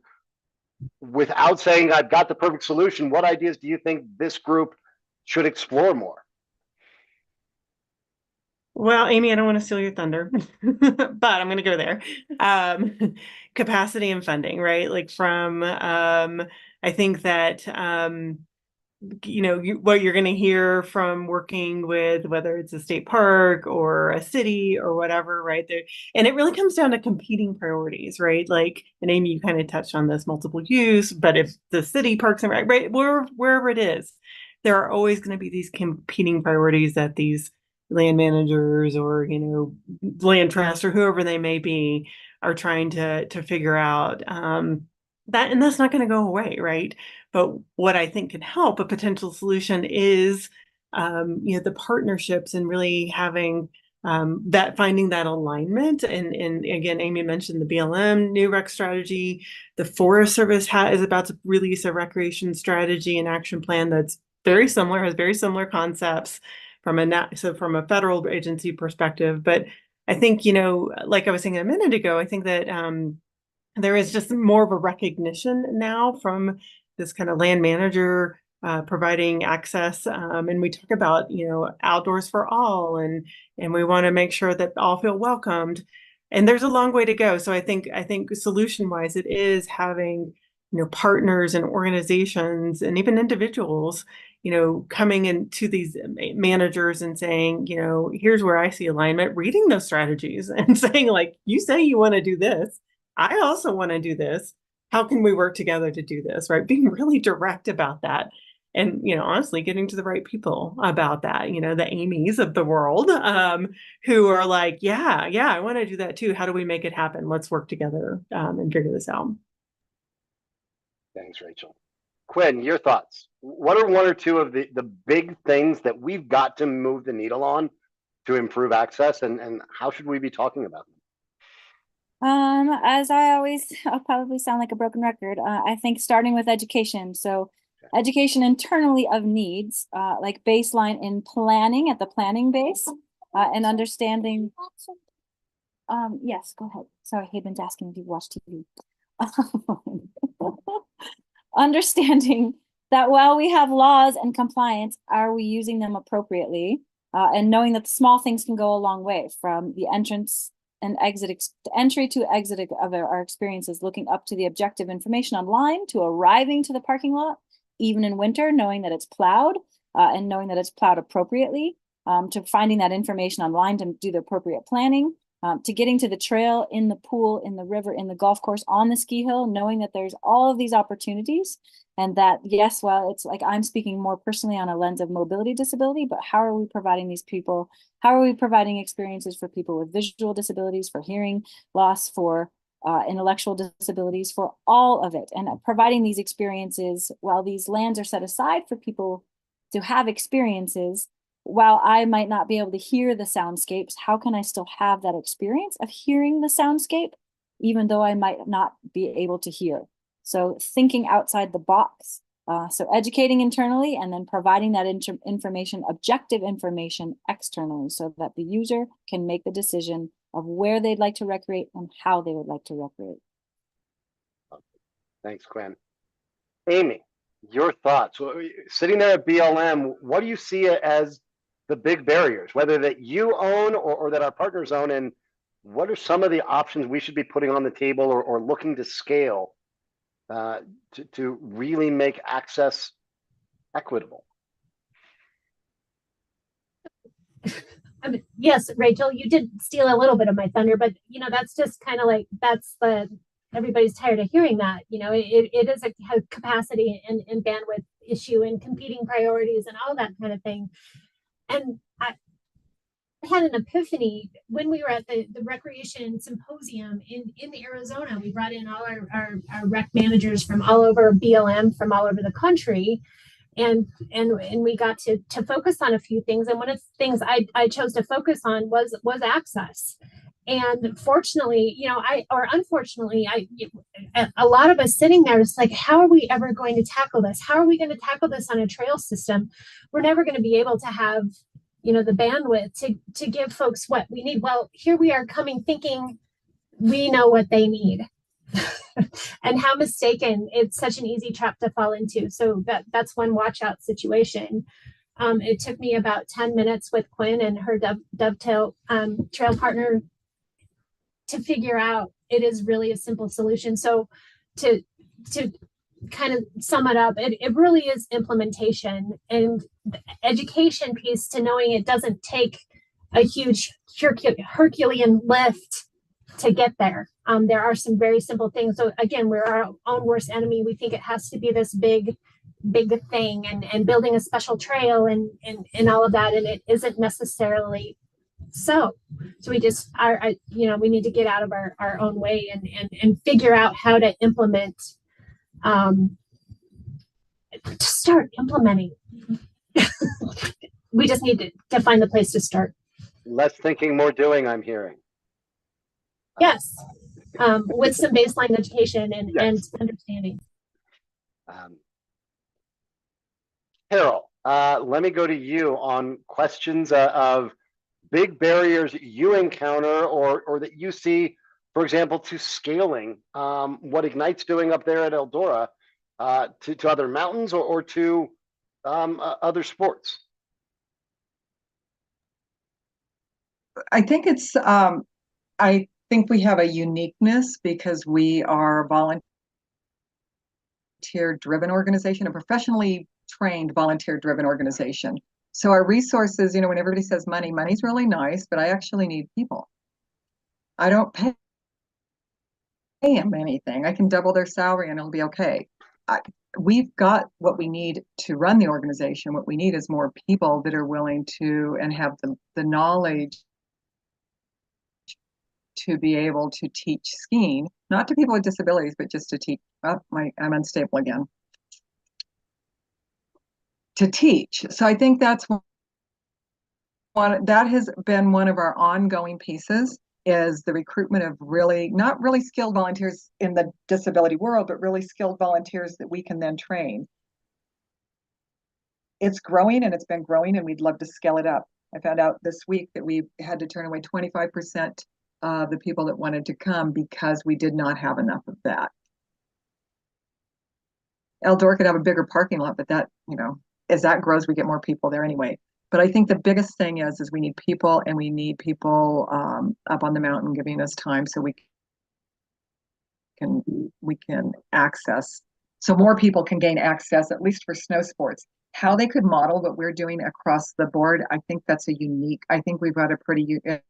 without saying I've got the perfect solution, what ideas do you think this group should explore more? Well, Amy, I don't want to steal your thunder, but I'm going to go there. Capacity and funding, right? Like from, I think that, you know, what you're going to hear from working with, whether it's a state park or a city or whatever, right there. And it really comes down to competing priorities, right? Like, and Amy, you kind of touched on this multiple use, but if the city parks and right, wherever it is, there are always going to be these competing priorities that these land managers or, you know, land trust or whoever they may be are trying to figure out that, and that's not going to go away, right? But what I think can help a potential solution is, you know, the partnerships and really having that finding that alignment. And again, Amy mentioned the BLM new rec strategy. The Forest Service is about to release a recreation strategy and action plan that's very similar, has very similar concepts from a federal agency perspective. But I think, like I was saying a minute ago, I think that there is just more of a recognition now from this kind of land manager providing access. And we talk about, outdoors for all, and we want to make sure that all feel welcomed. And there's a long way to go. So I think solution wise, it is having, partners and organizations and even individuals, coming into these managers and saying, here's where I see alignment, reading those strategies and saying, like, you say you want to do this. I also want to do this. How can we work together to do this, right? Being really direct about that. And, honestly, getting to the right people about that, the Amy's of the world, who are like, yeah, I want to do that too. How do we make it happen? Let's work together and figure this out. Thanks, Rachel. Quinn, your thoughts. What are one or two of the big things that we've got to move the needle on to improve access, and how should we be talking about them? As I'll probably sound like a broken record. I think starting with education. So education internally of needs, like baseline in planning at the planning base, and understanding. Yes, go ahead. Sorry, Hayden's asking if you watch TV. Understanding that while we have laws and compliance, are we using them appropriately? And knowing that the small things can go a long way, from the entrance and entry to exit of our experiences, looking up to the objective information online, to arriving to the parking lot, even in winter, knowing that it's plowed and knowing that it's plowed appropriately, to finding that information online to do the appropriate planning, to getting to the trail, in the pool, in the river, in the golf course, on the ski hill, knowing that there's all of these opportunities. And that, yes, well, it's like I'm speaking more personally on a lens of mobility disability, but how are we providing these people? How are we providing experiences for people with visual disabilities, for hearing loss, for intellectual disabilities, for all of it? And providing these experiences while these lands are set aside for people to have experiences. While I might not be able to hear the soundscapes, how can I still have that experience of hearing the soundscape, even though I might not be able to hear? So thinking outside the box, so educating internally and then providing that information, objective information externally, so that the user can make the decision of where they'd like to recreate and how they would like to recreate. Thanks, Quinn. Amy, your thoughts. Sitting there at BLM, what do you see as the big barriers, whether that you own or that our partners own, and what are some of the options we should be putting on the table or looking to scale to really make access equitable? I mean, yes, Rachel, you did steal a little bit of my thunder, but that's just kind of like, everybody's tired of hearing that. It is a capacity and bandwidth issue and competing priorities and all that kind of thing. And I had an epiphany when we were at the recreation symposium in Arizona. We brought in all our rec managers from all over BLM, from all over the country. And we got to focus on a few things. And one of the things I chose to focus on was access. And fortunately, unfortunately, a lot of us sitting there is like, how are we ever going to tackle this? How are we going to tackle this on a trail system? We're never going to be able to have, the bandwidth to give folks what we need. Well, here we are thinking we know what they need. And how mistaken, it's such an easy trap to fall into. So that's one watch out situation. It took me about 10 minutes with Quinn and her dovetail trail partner to figure out it is really a simple solution. So to kind of sum it up, it really is implementation and the education piece, to knowing it doesn't take a huge Herculean lift to get there. There are some very simple things. So again, we're our own worst enemy. We think it has to be this big thing and building a special trail and all of that. And it isn't necessarily so we just are, we need to get out of our own way and figure out how to implement, to start implementing. We just need to find the place to start. Less thinking, more doing, I'm hearing. Yes, with some baseline education and Yes. understanding. Carol, let me go to you on questions of big barriers you encounter or that you see, for example, to scaling what Ignite's doing up there at Eldora to other mountains or to other sports. I think it's, I think we have a uniqueness because we are a volunteer-driven organization, a professionally trained volunteer-driven organization. So our resources, when everybody says money, money's really nice, but I actually need people. I don't pay them anything. I can double their salary and it'll be okay. We've got what we need to run the organization. What we need is more people that are willing to and have the knowledge to be able to teach skiing, not to people with disabilities, but just to teach. I'm unstable again. To teach. So I think that's that has been one of our ongoing pieces, is the recruitment of not really skilled volunteers in the disability world, but really skilled volunteers that we can then train. It's growing and it's been growing and we'd love to scale it up. I found out this week that we had to turn away 25% of the people that wanted to come because we did not have enough of that. Eldora could have a bigger parking lot, but that, as that grows, we get more people there anyway. But I think the biggest thing is we need people, and we need people up on the mountain giving us time so we can access, so more people can gain access, at least for snow sports. How they could model what we're doing across the board, I think that's I think we've got a pretty, in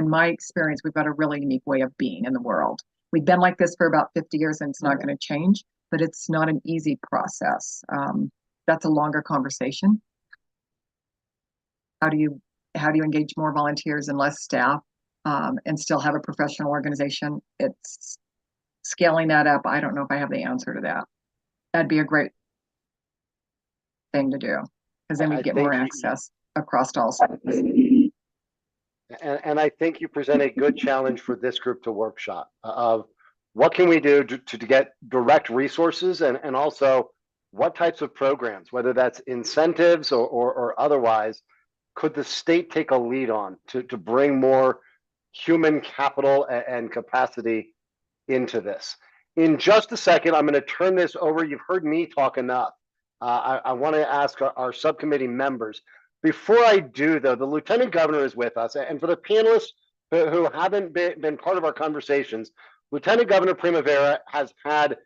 my experience, we've got a really unique way of being in the world. We've been like this for about 50 years and it's not going to change, but it's not an easy process. That's a longer conversation. How do you engage more volunteers and less staff and still have a professional organization? It's scaling that up. I don't know if I have the answer to that. That'd be a great thing to do, because then we get more access across all sectors. And I think you present a good challenge for this group to workshop of what can we do to get direct resources, and also what types of programs, whether that's incentives or otherwise, could the state take a lead on to bring more human capital and capacity into this. In just a second, I'm going to turn this over. You've heard me talk enough. I want to ask our subcommittee members. Before I do, though, the Lieutenant Governor is with us. And for the panelists who haven't been part of our conversations, Lieutenant Governor Primavera has had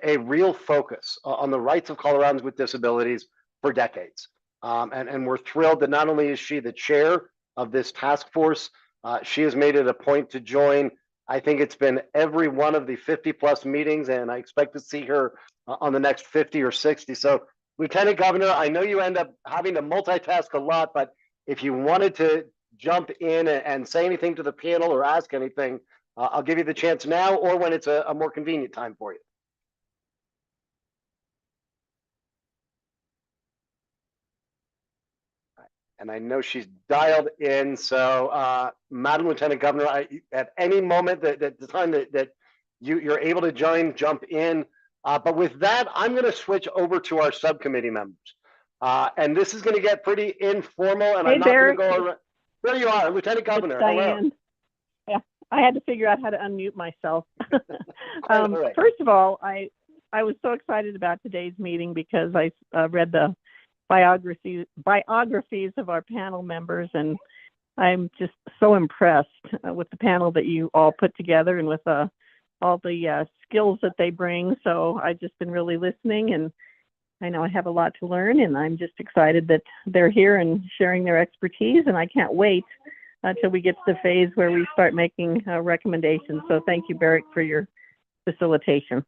a real focus on the rights of Coloradans with disabilities for decades. And we're thrilled that not only is she the chair of this task force, she has made it a point to join. I think it's been every one of the 50+ meetings, and I expect to see her on the next 50 or 60. So, Lieutenant Governor, I know you end up having to multitask a lot, but if you wanted to jump in and say anything to the panel or ask anything, I'll give you the chance now or when it's a more convenient time for you. And I know she's dialed in. So, Madam Lieutenant Governor, at any moment that the time that you're able to jump in. But with that, I'm going to switch over to our subcommittee members. And this is going to get pretty informal. And I'm not going to go around. There you are, Lieutenant Governor. Hello. Yeah, I had to figure out how to unmute myself. First of all, I was so excited about today's meeting because I read the biographies of our panel members, and I'm just so impressed with the panel that you all put together and with all the skills that they bring. So I've just been really listening, and I know I have a lot to learn, and I'm just excited that they're here and sharing their expertise, and I can't wait until we get to the phase where we start making recommendations. So thank you, Barrick, for your facilitation.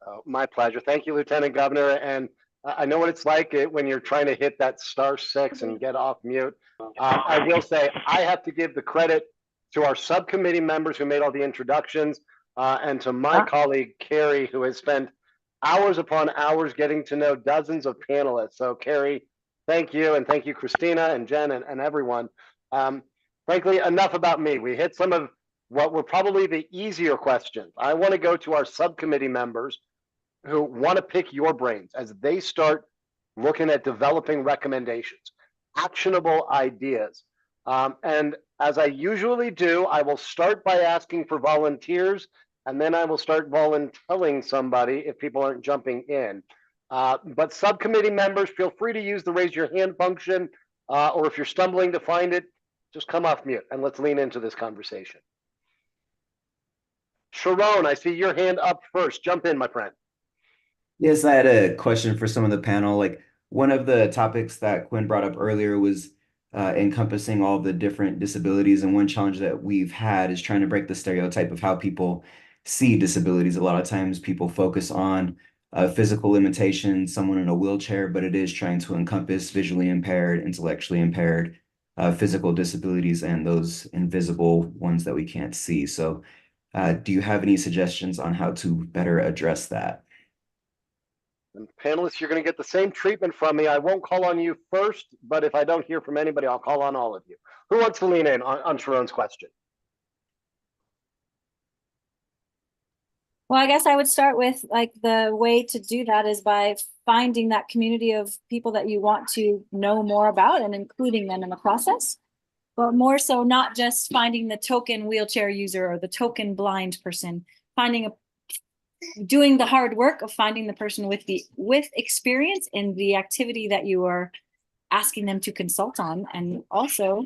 Oh, my pleasure. Thank you, Lieutenant Governor. And I know what it's like when you're trying to hit that *6 and get off mute. I will say I have to give the credit to our subcommittee members who made all the introductions, and to my colleague, Carrie, who has spent hours upon hours getting to know dozens of panelists. So, Carrie, thank you. And thank you, Christina and Jen and everyone Frankly, enough about me. We hit some of what were probably the easier questions. I want to go to our subcommittee members who want to pick your brains as they start looking at developing recommendations, actionable ideas. And as I usually do, I will start by asking for volunteers, and then I will start volunteering somebody if people aren't jumping in. But subcommittee members, feel free to use the raise your hand function, or if you're stumbling to find it, just come off mute and let's lean into this conversation. Sharon, I see your hand up first. Jump in, my friend. Yes, I had a question for some of the panel. Like one of the topics that Quinn brought up earlier was encompassing all the different disabilities. And one challenge that we've had is trying to break the stereotype of how people see disabilities. A lot of times people focus on physical limitations, someone in a wheelchair, but it is trying to encompass visually impaired, intellectually impaired, physical disabilities, and those invisible ones that we can't see. So do you have any suggestions on how to better address that? And panelists, you're going to get the same treatment from me. I won't call on you first, but if I don't hear from anybody, I'll call on all of you. Who wants to lean in on Sharon's question? Well, I guess I would start with like the way to do that is by finding that community of people that you want to know more about and including them in the process. But more so not just finding the token wheelchair user or the token blind person, doing the hard work of finding the person with experience in the activity that you are asking them to consult on. And also,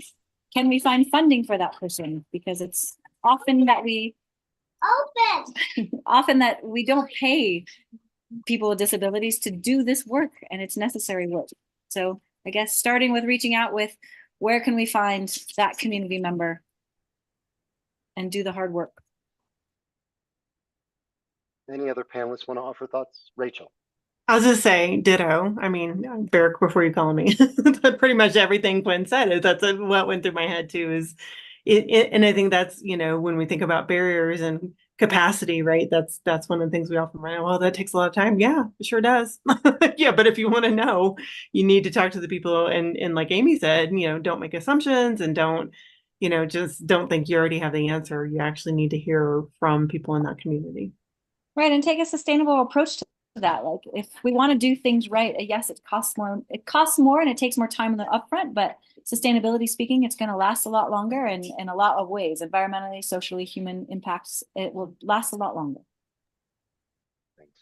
can we find funding for that person? Because it's often that we don't pay people with disabilities to do this work, and it's necessary work. So I guess starting with reaching out with where can we find that community member and do the hard work. Any other panelists want to offer thoughts? Rachel. I was just saying, ditto. I mean, Barrick, before you call me, pretty much everything Quinn said. That's what went through my head too. Is and I think that's, you know, when we think about barriers and capacity, right? That's one of the things we often run. Well, that takes a lot of time. Yeah, it sure does. Yeah, but if you want to know, you need to talk to the people. And like Amy said, you know, don't make assumptions and don't, you know, just don't think you already have the answer. You actually need to hear from people in that community. Right, and take a sustainable approach to that. Like if we want to do things right, yes, it costs more and it takes more time in the upfront, but sustainability speaking, it's going to last a lot longer and in a lot of ways, environmentally, socially, human impacts, it will last a lot longer. Thanks.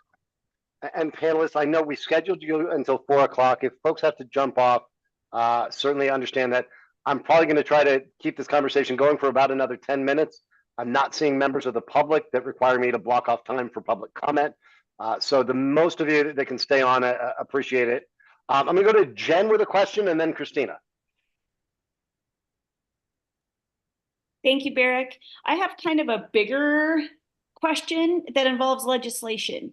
And panelists, I know we scheduled you until 4 o'clock. If folks have to jump off, certainly understand that. I'm probably going to try to keep this conversation going for about another 10 minutes. I'm not seeing members of the public that require me to block off time for public comment. So the most of you that can stay on, appreciate it. I'm going to go to Jen with a question and then Christina. Thank you, Barrick. I have kind of a bigger question that involves legislation.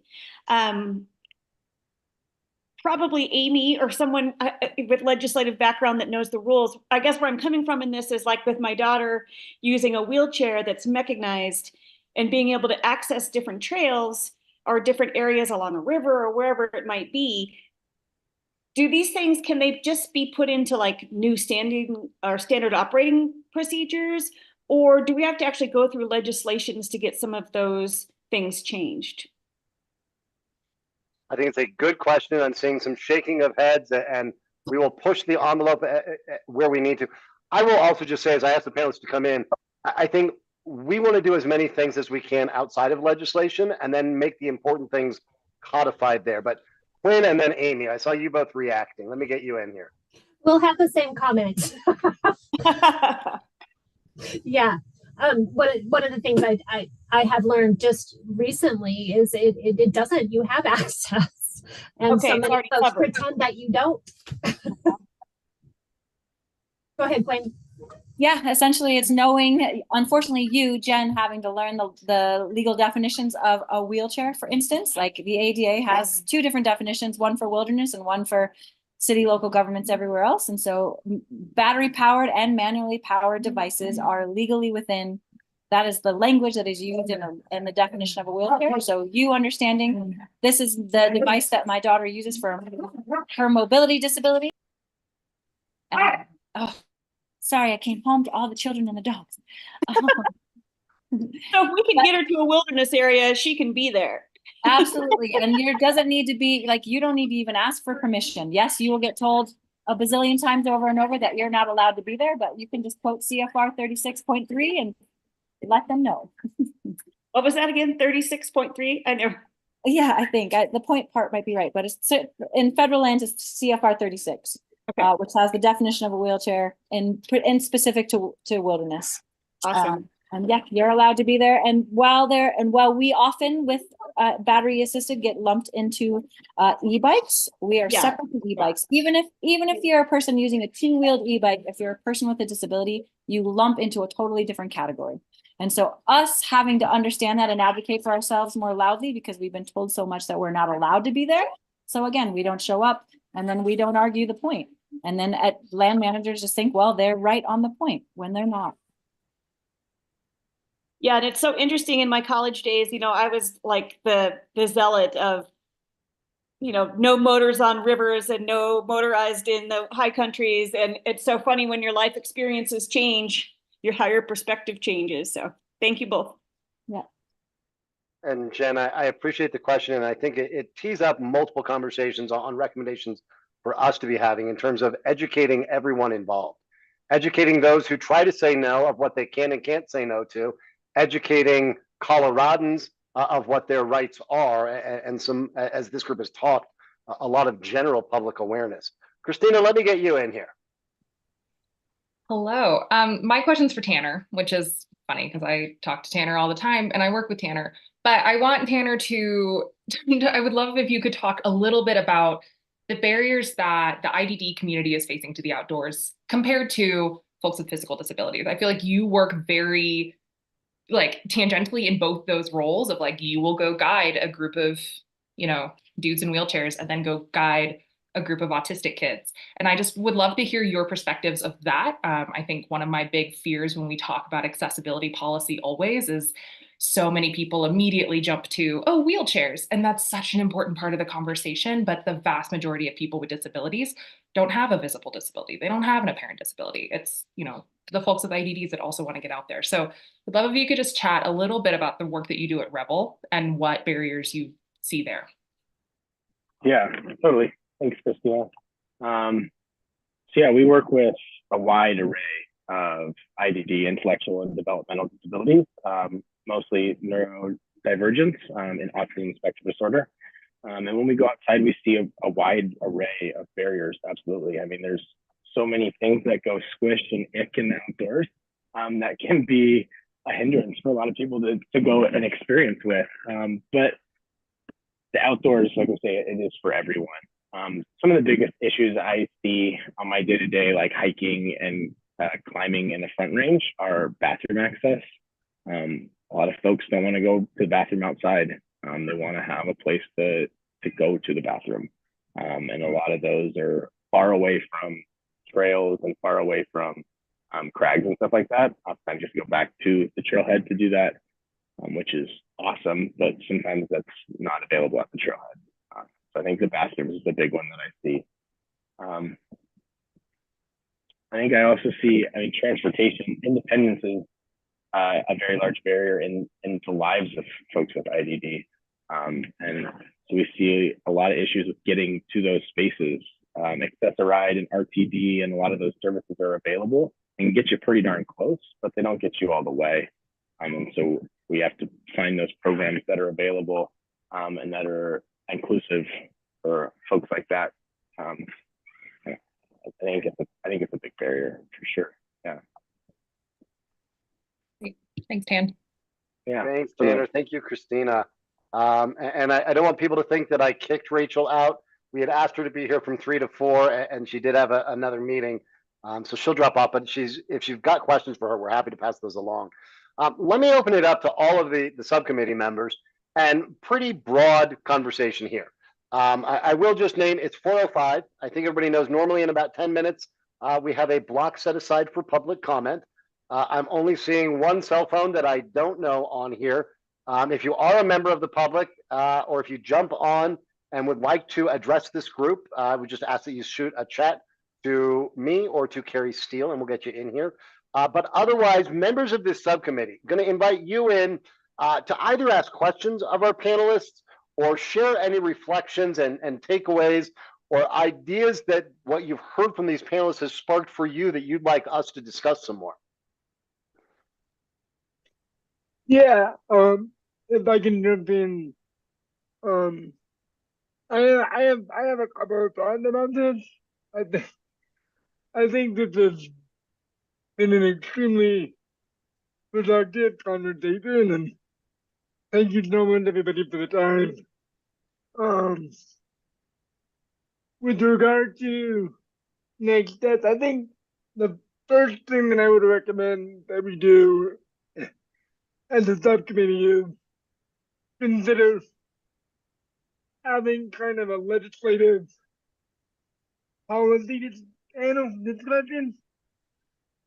Probably Amy or someone with legislative background that knows the rules. I guess where I'm coming from in this is like with my daughter using a wheelchair that's mechanized and being able to access different trails or different areas along a river or wherever it might be. Do these things, can they just be put into like new standing or standard operating procedures? Or do we have to actually go through legislations to get some of those things changed? I think it's a good question. I'm seeing some shaking of heads and we will push the envelope where we need to. I will also just say, as I ask the panelists to come in, I think we want to do as many things as we can outside of legislation and then make the important things codified there. But Quinn and then Amy, I saw you both reacting. Let me get you in here. We'll have the same comment. Yeah. One of the things I have learned just recently is it doesn't, you have access, and okay, so many folks pretend that you don't. Go ahead, Gwen. Yeah, essentially it's knowing, unfortunately you, Jen, having to learn the legal definitions of a wheelchair, for instance, like the ADA has two different definitions, one for wilderness and one for city, local governments everywhere else. And so battery powered and manually powered devices are legally within, that is the language that is used in the definition of a wheelchair. So you understanding this is the device that my daughter uses for her mobility disability. Sorry, I came home to all the children and the dogs. So if we can get her to a wilderness area, she can be there. Absolutely. And there doesn't need to be like, you don't need to even ask for permission. Yes, you will get told a bazillion times over and over that you're not allowed to be there, but you can just quote CFR 36.3 and let them know. What was that again? 36.3? I never. Yeah, I think the point part might be right, but it's in federal lands, it's CFR 36, which has the definition of a wheelchair and specific to wilderness. Awesome. And yeah, you're allowed to be there. And while we often with battery assisted get lumped into e-bikes, we are separate from e-bikes. Even if you're a person using a two-wheeled e-bike, if you're a person with a disability, you lump into a totally different category. And so us having to understand that and advocate for ourselves more loudly because we've been told so much that we're not allowed to be there. So again, we don't show up and then we don't argue the point. And then land managers just think, well, they're right on the point when they're not. Yeah, and it's so interesting in my college days, I was like the zealot of, no motors on rivers and no motorized in the high countries. And it's so funny when your life experiences change, how your perspective changes. So thank you both. Yeah. And Jen, I appreciate the question, and I think it tees up multiple conversations on recommendations for us to be having in terms of educating everyone involved, educating those who try to say no of what they can and can't say no to, educating Coloradans of what their rights are, and some, as this group has talked, a lot of general public awareness. Christina, let me get you in here. Hello. My question's for Tanner, which is funny because I talk to Tanner all the time and I work with Tanner. But I want Tanner I would love if you could talk a little bit about the barriers that the IDD community is facing to the outdoors compared to folks with physical disabilities. I feel like you work very tangentially in both those roles of you will go guide a group of, dudes in wheelchairs and then go guide a group of autistic kids. And I just would love to hear your perspectives of that. I think one of my big fears when we talk about accessibility policy always is so many people immediately jump to, oh, wheelchairs. And that's such an important part of the conversation. But the vast majority of people with disabilities don't have a visible disability. They don't have an apparent disability. It's, the folks with IDDs that also want to get out there. So I'd love if you could just chat a little bit about the work that you do at Rebel and what barriers you see there. Yeah, totally. Thanks, Christina. So yeah, we work with a wide array of IDD, intellectual and developmental disabilities, mostly neurodivergence and autism spectrum disorder. And when we go outside, we see a wide array of barriers. Absolutely. I mean, there's so many things that go squish and ick in the outdoors that can be a hindrance for a lot of people to go and experience with. But the outdoors, like we say, it is for everyone. Some of the biggest issues I see on my day-to-day, like hiking and climbing in the Front Range, are bathroom access. A lot of folks don't want to go to the bathroom outside. They want to have a place to go to the bathroom. And a lot of those are far away from trails and far away from crags and stuff like that. Oftentimes just go back to the trailhead to do that, which is awesome, but sometimes that's not available at the trailhead. So I think the bathrooms is the big one that I see. I think I also see, transportation independence is a very large barrier in the lives of folks with IDD. And so we see a lot of issues with getting to those spaces. Access-a-Ride and RTD and a lot of those services are available and get you pretty darn close, but they don't get you all the way. And so we have to find those programs that are available and that are inclusive for folks like that. I think it's a big barrier for sure. Yeah. Thanks, Tan. Yeah. Thanks, Tanner. Thank you, Christina. And I don't want people to think that I kicked Rachel out. We had asked her to be here from 3 to 4, and she did have another meeting. So she'll drop off, but if you've got questions for her, we're happy to pass those along. Let me open it up to all of the subcommittee members, and pretty broad conversation here. I will just name, it's 4:05. I think everybody knows normally in about 10 minutes, we have a block set aside for public comment. I'm only seeing one cell phone that I don't know on here. If you are a member of the public, or if you jump on and would like to address this group, I would just ask that you shoot a chat to me or to Carrie Steele, and we'll get you in here. But otherwise, members of this subcommittee, going to invite you in to either ask questions of our panelists or share any reflections and takeaways or ideas that what you've heard from these panelists has sparked for you that you'd like us to discuss some more. Yeah, if I can jump in, um, I have a couple of thoughts about this. I think this has been an extremely productive conversation, and thank you so much, everybody, for the time. With regard to next steps, I think the first thing that I would recommend that we do as a subcommittee is consider having kind of a legislative policy discussion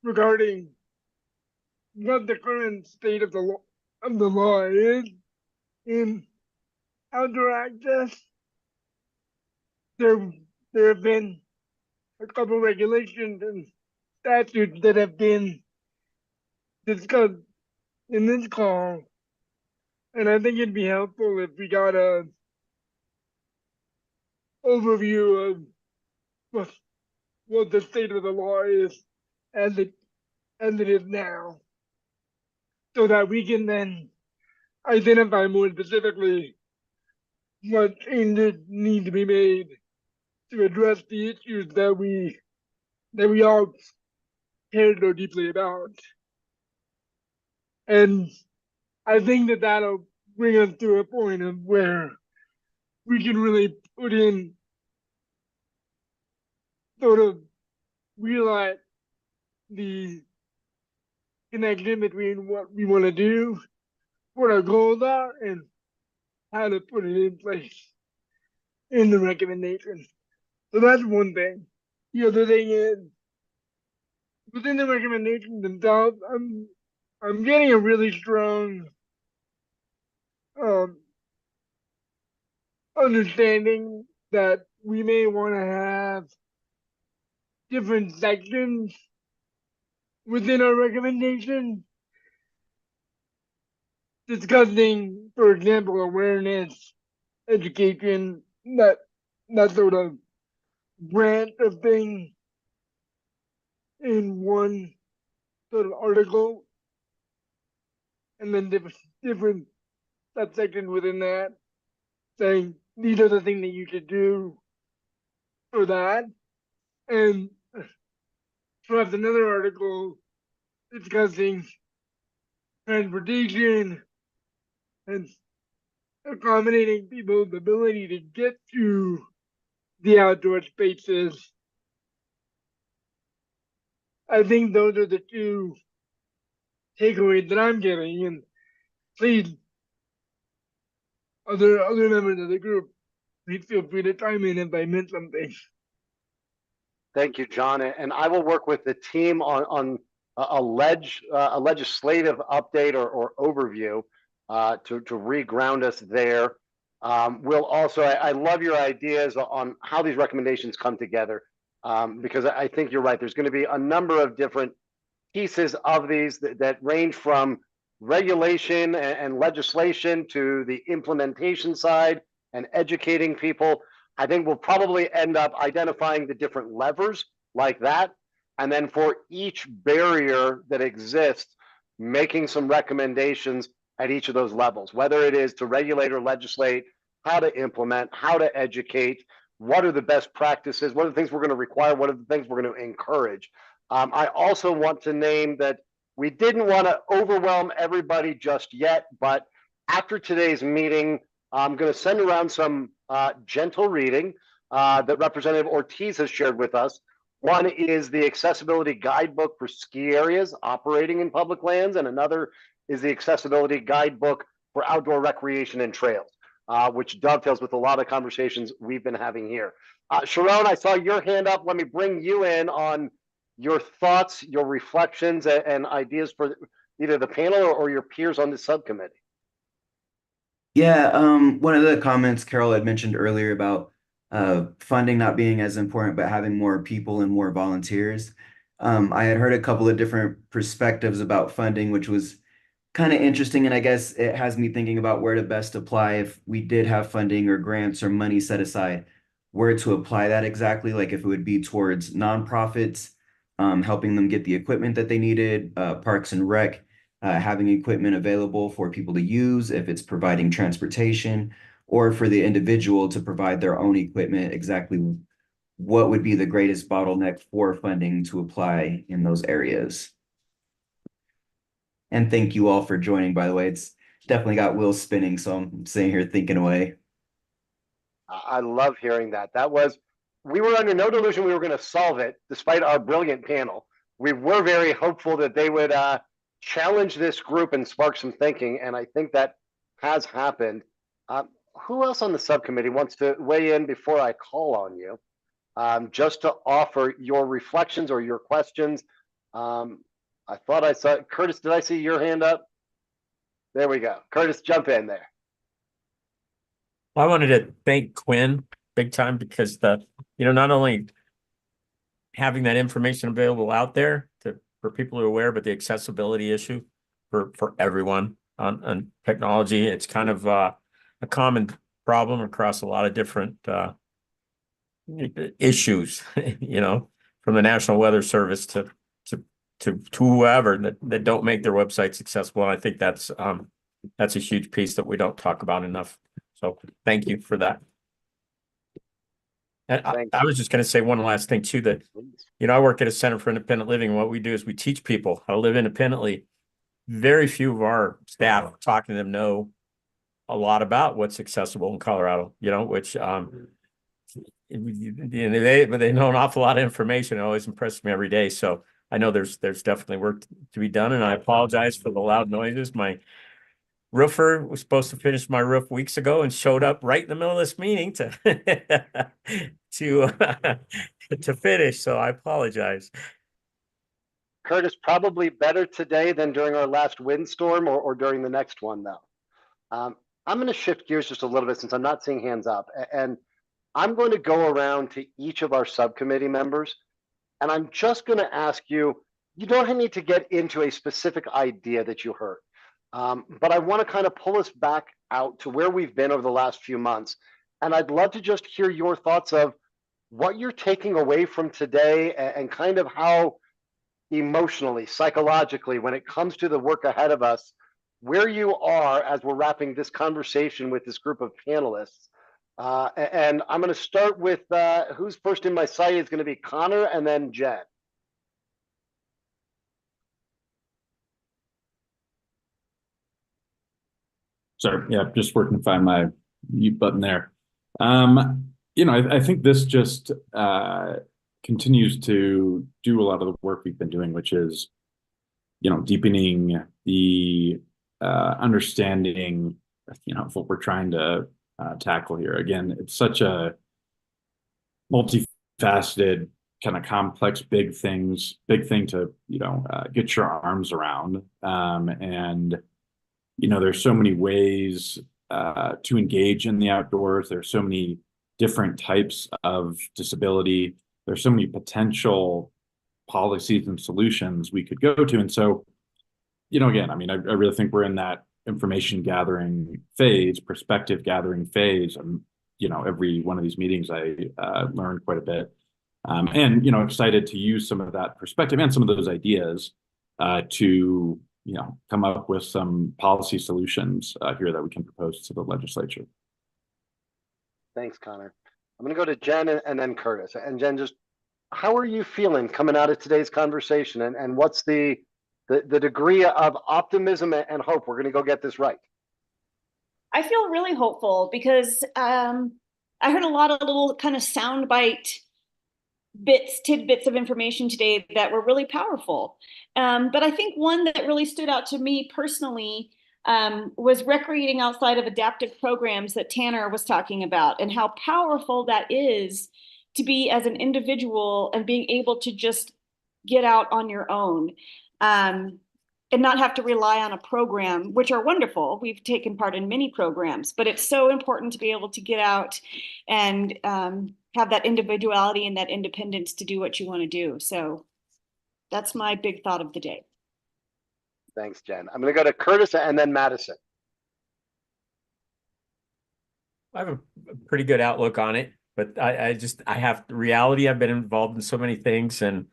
regarding what the current state of the law is in outdoor access. There have been a couple regulations and statutes that have been discussed in this call, and I think it'd be helpful if we got a overview of what the state of the law is as it is now, so that we can then identify more specifically what changes need to be made to address the issues that we all care so deeply about. And I think that that'll bring us to a point of where we can really put in sort of realize the connection between what we want to do, what our goals are, and how to put it in place in the recommendation. So that's one thing. The other thing is, within the recommendations themselves, I'm getting a really strong understanding that we may want to have different sections within our recommendation discussing, for example, awareness, education, that sort of branch of thing in one sort of article, and then different subsections within that saying these are the things that you should do for that, and perhaps another article discussing transportation and accommodating people's ability to get to the outdoor spaces. I think those are the two takeaways that I'm getting, and please, other members of the group, please feel free to chime in if I missed something. Thank you, John. And I will work with the team on a legislative update or overview to re-ground us there. We'll also, I love your ideas on how these recommendations come together, because I think you're right. There's going to be a number of different pieces of these that range from regulation and legislation to the implementation side and educating people. I think we'll probably end up identifying the different levers like that. And then for each barrier that exists, making some recommendations at each of those levels, whether it is to regulate or legislate, how to implement, how to educate, what are the best practices, what are the things we're going to require, what are the things we're going to encourage. I also want to name that we didn't want to overwhelm everybody just yet, but after today's meeting, I'm going to send around some gentle reading that Representative Ortiz has shared with us. One is the accessibility guidebook for ski areas operating in public lands, and another is the accessibility guidebook for outdoor recreation and trails, which dovetails with a lot of conversations we've been having here. Sharon, I saw your hand up. Let me bring you in on your thoughts, your reflections, and ideas for either the panel or your peers on the subcommittee. Yeah, one of the comments Carol had mentioned earlier about funding not being as important, but having more people and more volunteers. I had heard a couple of different perspectives about funding, which was kind of interesting. And I guess it has me thinking about where to best apply if we did have funding or grants or money set aside, where to apply that exactly, like if it would be towards nonprofits, helping them get the equipment that they needed, Parks and Rec, having equipment available for people to use, if it's providing transportation, or for the individual to provide their own equipment, exactly what would be the greatest bottleneck for funding to apply in those areas. And thank you all for joining, by the way. It's definitely got wheels spinning, so I'm sitting here thinking away. I love hearing that. We were under no delusion we were going to solve it, despite our brilliant panel. We were very hopeful that they would challenge this group and spark some thinking, and I think that has happened. Who else on the subcommittee wants to weigh in before I call on you? Just to offer your reflections or your questions. I thought I saw Curtis. Did I see your hand up? There we go. Curtis, jump in there. I wanted to thank Quinn big time because not only having that information available out there for people who are aware, but the accessibility issue for everyone on technology. It's kind of a common problem across a lot of different issues, from the National Weather Service to whoever that don't make their websites accessible. And I think that's a huge piece that we don't talk about enough. So thank you for that. And I was just going to say one last thing too, that, I work at a Center for Independent Living. And what we do is we teach people how to live independently. Very few of our staff talking to them know a lot about what's accessible in Colorado, which, they know an awful lot of information. It always impresses me every day. So I know there's definitely work to be done, and I apologize for the loud noises. My roofer was supposed to finish my roof weeks ago and showed up right in the middle of this meeting to to finish. So I apologize. Curtis, probably better today than during our last windstorm or during the next one, though. I'm going to shift gears just a little bit since I'm not seeing hands up, and I'm going to go around to each of our subcommittee members, and I'm just going to ask you, you don't need to get into a specific idea that you heard, but I want to kind of pull us back out to where we've been over the last few months. And I'd love to just hear your thoughts of what you're taking away from today and kind of how emotionally, psychologically, when it comes to the work ahead of us, where you are as we're wrapping this conversation with this group of panelists. And I'm going to start with who's first in my sight is going to be Connor and then Jen. Sorry, yeah, just working to find my mute button there. I think this just continues to do a lot of the work we've been doing, which is, deepening the understanding, of what we're trying to tackle here. Again, it's such a multifaceted, kind of complex, big thing to, get your arms around. And there's so many ways to engage in the outdoors. There's so many different types of disability. There's so many potential policies and solutions we could go to. And so, again, I really think we're in that information gathering phase, perspective gathering phase. And, every one of these meetings, I learned quite a bit. And, excited to use some of that perspective and some of those ideas to come up with some policy solutions here that we can propose to the legislature. Thanks, Connor. I'm going to go to Jen and then Curtis. And Jen, just how are you feeling coming out of today's conversation? And what's the degree of optimism and hope we're going to go get this right? I feel really hopeful because I heard a lot of little kind of soundbite tidbits of information today that were really powerful. But I think one that really stood out to me personally was recreating outside of adaptive programs that Tanner was talking about, and how powerful that is to be as an individual and being able to just get out on your own. and not have to rely on a program, which are wonderful. We've taken part in many programs, but it's so important to be able to get out and have that individuality and that independence to do what you want to do. So that's my big thought of the day. Thanks, Jen. I'm going to go to Curtis and then Madison. I have a pretty good outlook on it, but I have the reality. I've been involved in so many things, and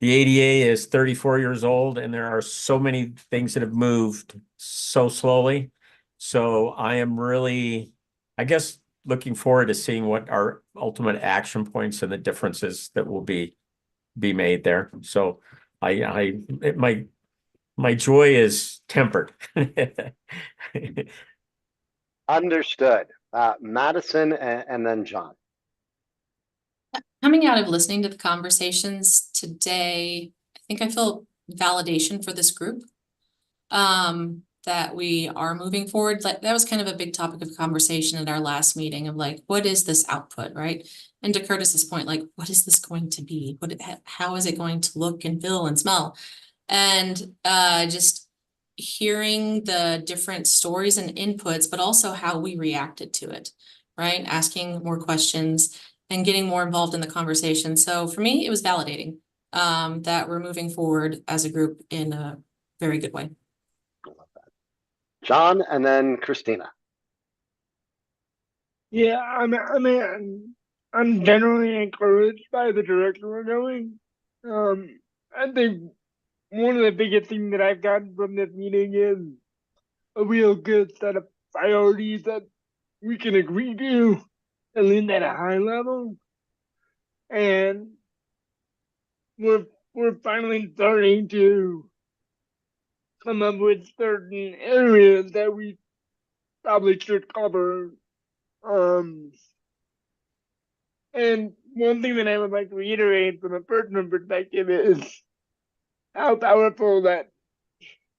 the ADA is 34 years old, and there are so many things that have moved so slowly. So I am really, I guess, looking forward to seeing what our ultimate action points and the differences that will be made there. So my joy is tempered. Understood. Madison and then John. Coming out of listening to the conversations today, I think I feel validation for this group. That we are moving forward. Like, that was kind of a big topic of conversation at our last meeting of like, what is this output, right? And to Curtis's point, like, what is this going to be? How is it going to look and feel and smell? And just hearing the different stories and inputs, but also how we reacted to it, right? Asking more questions and getting more involved in the conversation. So for me, it was validating that we're moving forward as a group in a very good way. John and then Christina. Yeah, I'm generally encouraged by the direction we're going. I think one of the biggest things that I've gotten from this meeting is a real good set of priorities that we can agree to, at least at a high level. And we're finally starting to come up with certain areas that we probably should cover. And one thing that I would like to reiterate from a personal perspective is how powerful that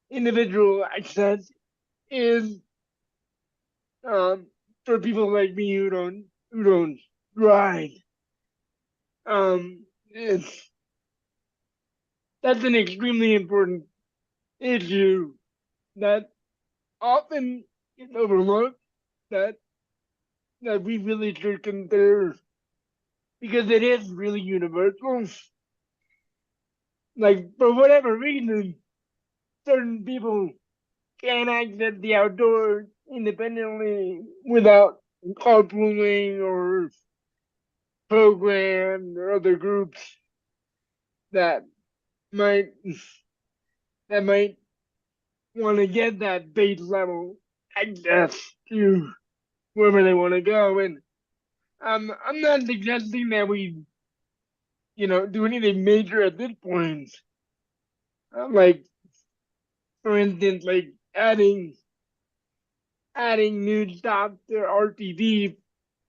individual access is for people like me who don't drive. That's an extremely important issue that often is overlooked, that we really should consider, because it is really universal. Like, for whatever reason, certain people can't access the outdoors independently without carpooling or programs or other groups that might want to get that base level access to wherever they want to go. And I'm not suggesting that we, do anything major at this point. Like, for instance, like adding new stops to RTV,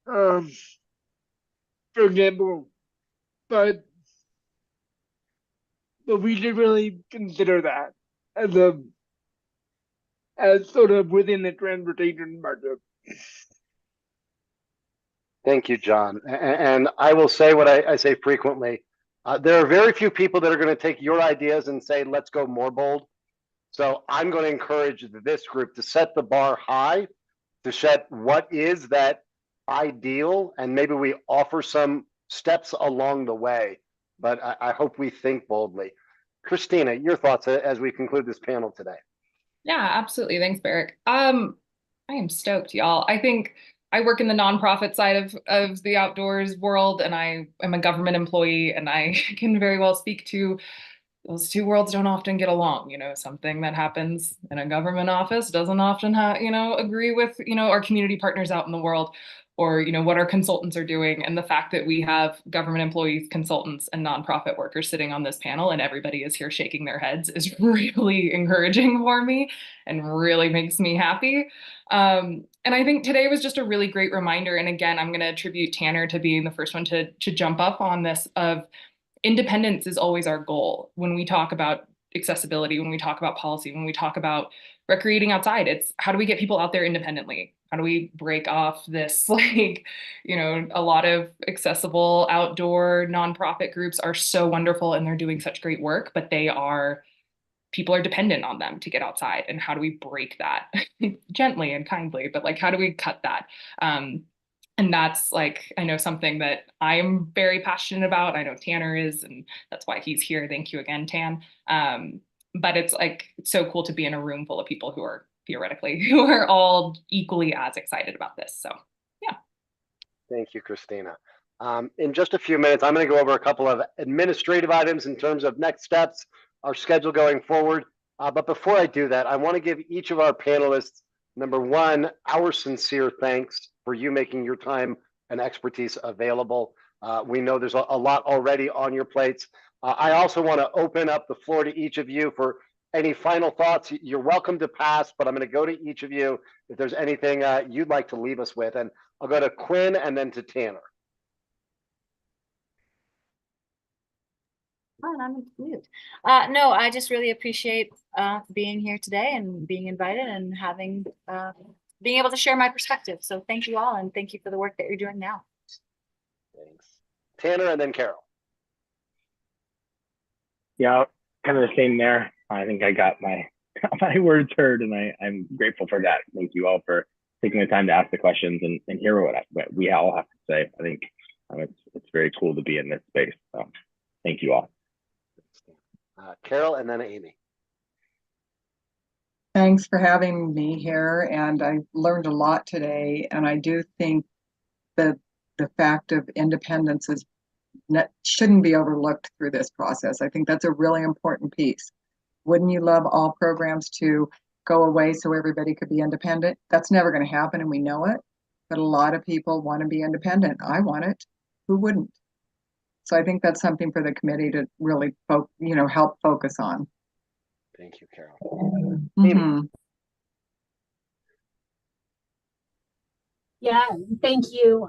for example. But we should really consider that as sort of within the transportation budget. Thank you, John. And I will say what I say frequently. There are very few people that are going to take your ideas and say, let's go more bold. So I'm going to encourage this group to set the bar high, to set what is that ideal, and maybe we offer some steps along the way. But I hope we think boldly. Christina, your thoughts as we conclude this panel today. Yeah, absolutely. Thanks, Barrick. I am stoked, y'all. I think I work in the nonprofit side of the outdoors world, and I am a government employee, and I can very well speak to those two worlds don't often get along. Something that happens in a government office doesn't often agree with, our community partners out in the world, or, what our consultants are doing. And the fact that we have government employees, consultants, and nonprofit workers sitting on this panel and everybody is here shaking their heads is really encouraging for me and really makes me happy. And I think today was just a really great reminder. And again, I'm going to attribute Tanner to being the first one to jump up on this of independence is always our goal. When we talk about accessibility, when we talk about policy, when we talk about recreating outside, it's how do we get people out there independently? How do we break off this, a lot of accessible outdoor nonprofit groups are so wonderful and they're doing such great work, but they are people are dependent on them to get outside, and how do we break that gently and kindly, but like, how do we cut that? And that's like, I know something that I'm very passionate about. I know Tanner is, and that's why he's here. Thank you again, Tan. But it's like, it's so cool to be in a room full of people who are who are all equally as excited about this. So yeah. Thank you, Christina. In just a few minutes, I'm going to go over a couple of administrative items in terms of next steps, our schedule going forward. But before I do that, I want to give each of our panelists, number one, our sincere thanks for you making your time and expertise available. We know there's a lot already on your plates. I also want to open up the floor to each of you for any final thoughts. You're welcome to pass, but I'm going to go to each of you if there's anything you'd like to leave us with. And I'll go to Quinn and then to Tanner. Oh, I'm mute. No, I just really appreciate being here today and being invited and having being able to share my perspective. So thank you all, and thank you for the work that you're doing now. Thanks. Tanner and then Carol. Yeah, kind of the same there. I think I got my words heard, and I'm grateful for that. Thank you all for taking the time to ask the questions and hear what we all have to say. I think it's very cool to be in this space. So thank you all. Carol and then Amy. Thanks for having me here, and I learned a lot today, and I do think that the fact of independence shouldn't be overlooked through this process. I think that's a really important piece. Wouldn't you love all programs to go away so everybody could be independent? That's never going to happen, and we know it, but a lot of people want to be independent. I want it. Who wouldn't? So I think that's something for the committee to really help focus on. Thank you, Carol. Mm-hmm. Yeah, thank you.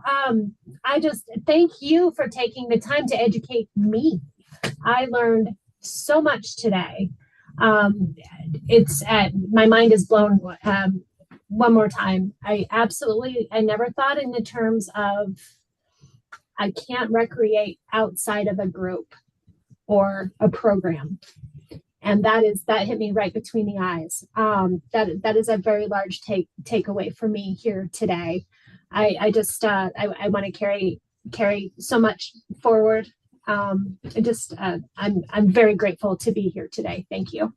I just thank you for taking the time to educate me. I learned so much today. It's my mind is blown. One more time. I never thought in the terms of I can't recreate outside of a group or a program. And that hit me right between the eyes. That is a very large takeaway for me here today. I want to carry so much forward. I'm very grateful to be here today. Thank you.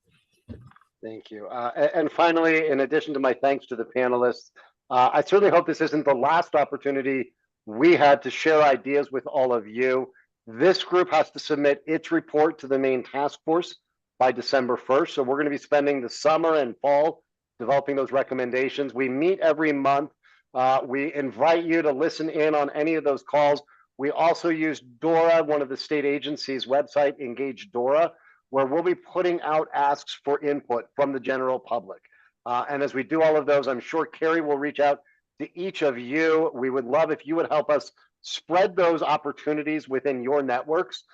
Thank you. And finally, in addition to my thanks to the panelists, I certainly hope this isn't the last opportunity we had to share ideas with all of you. This group has to submit its report to the main task force by December 1st. So we're going to be spending the summer and fall developing those recommendations. We meet every month. We invite you to listen in on any of those calls. We also use Dora, one of the state agencies' website, Engage Dora, where we'll be putting out asks for input from the general public. And as we do all of those, I'm sure Carrie will reach out to each of you. We would love if you would help us spread those opportunities within your networks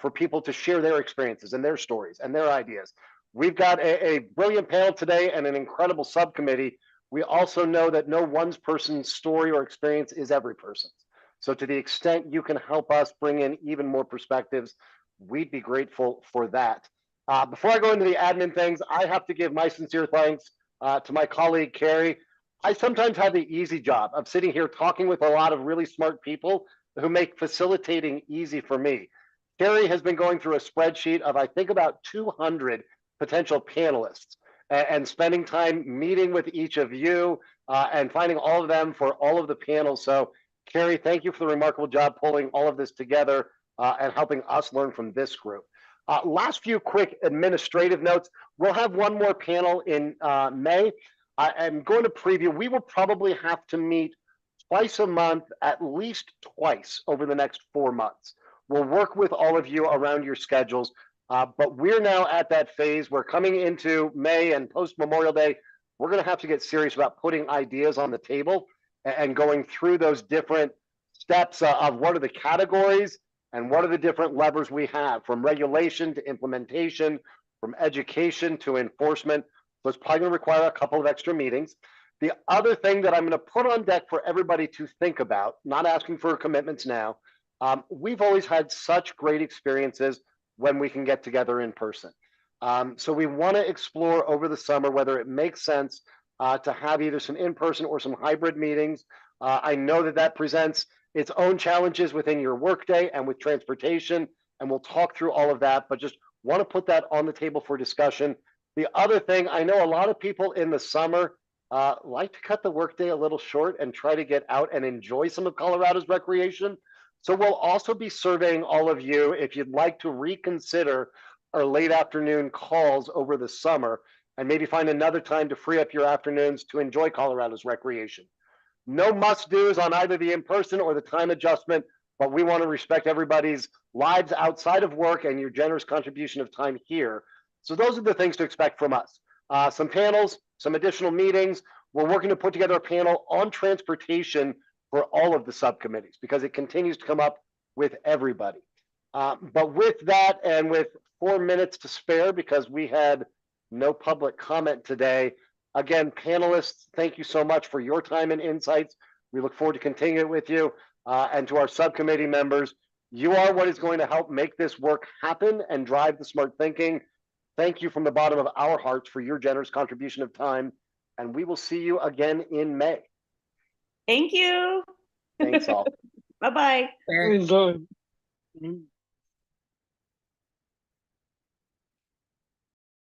for people to share their experiences and their stories and their ideas. We've got a brilliant panel today and an incredible subcommittee. We also know that no one person's story or experience is every person's. So to the extent you can help us bring in even more perspectives, we'd be grateful for that. Before I go into the admin things, I have to give my sincere thanks to my colleague, Carrie. I sometimes have the easy job of sitting here talking with a lot of really smart people who make facilitating easy for me. Carrie has been going through a spreadsheet of, I think, about 200 potential panelists and spending time meeting with each of you and finding all of them for all of the panels. So Carrie, thank you for the remarkable job pulling all of this together and helping us learn from this group. Last few quick administrative notes. We'll have one more panel in May. I'm going to preview. We will probably have to meet twice a month, at least twice over the next 4 months. We'll work with all of you around your schedules, but we're now at that phase. We're coming into May and post Memorial Day. We're going to have to get serious about putting ideas on the table and going through those different steps of what are the categories and what are the different levers we have, from regulation to implementation, from education to enforcement. So it's probably going to require a couple of extra meetings. The other thing that I'm going to put on deck for everybody to think about, not asking for commitments now, we've always had such great experiences when we can get together in person. So we want to explore over the summer whether it makes sense to have either some in-person or some hybrid meetings. I know that that presents its own challenges within your workday and with transportation, and we'll talk through all of that, but just want to put that on the table for discussion. The other thing, I know a lot of people in the summer like to cut the workday a little short and try to get out and enjoy some of Colorado's recreation. So we'll also be surveying all of you if you'd like to reconsider our late afternoon calls over the summer and maybe find another time to free up your afternoons to enjoy Colorado's recreation. No must-dos on either the in-person or the time adjustment, but we want to respect everybody's lives outside of work and your generous contribution of time here. So those are the things to expect from us. Some panels, some additional meetings. We're working to put together a panel on transportation for all of the subcommittees because it continues to come up with everybody. But with that, and with 4 minutes to spare because we had no public comment today, again, panelists, thank you so much for your time and insights. We look forward to continuing it with you. And to our subcommittee members, you are what is going to help make this work happen and drive the smart thinking. Thank you from the bottom of our hearts for your generous contribution of time. And we will see you again in May. Thank you. Thanks all. Bye-bye. Enjoy.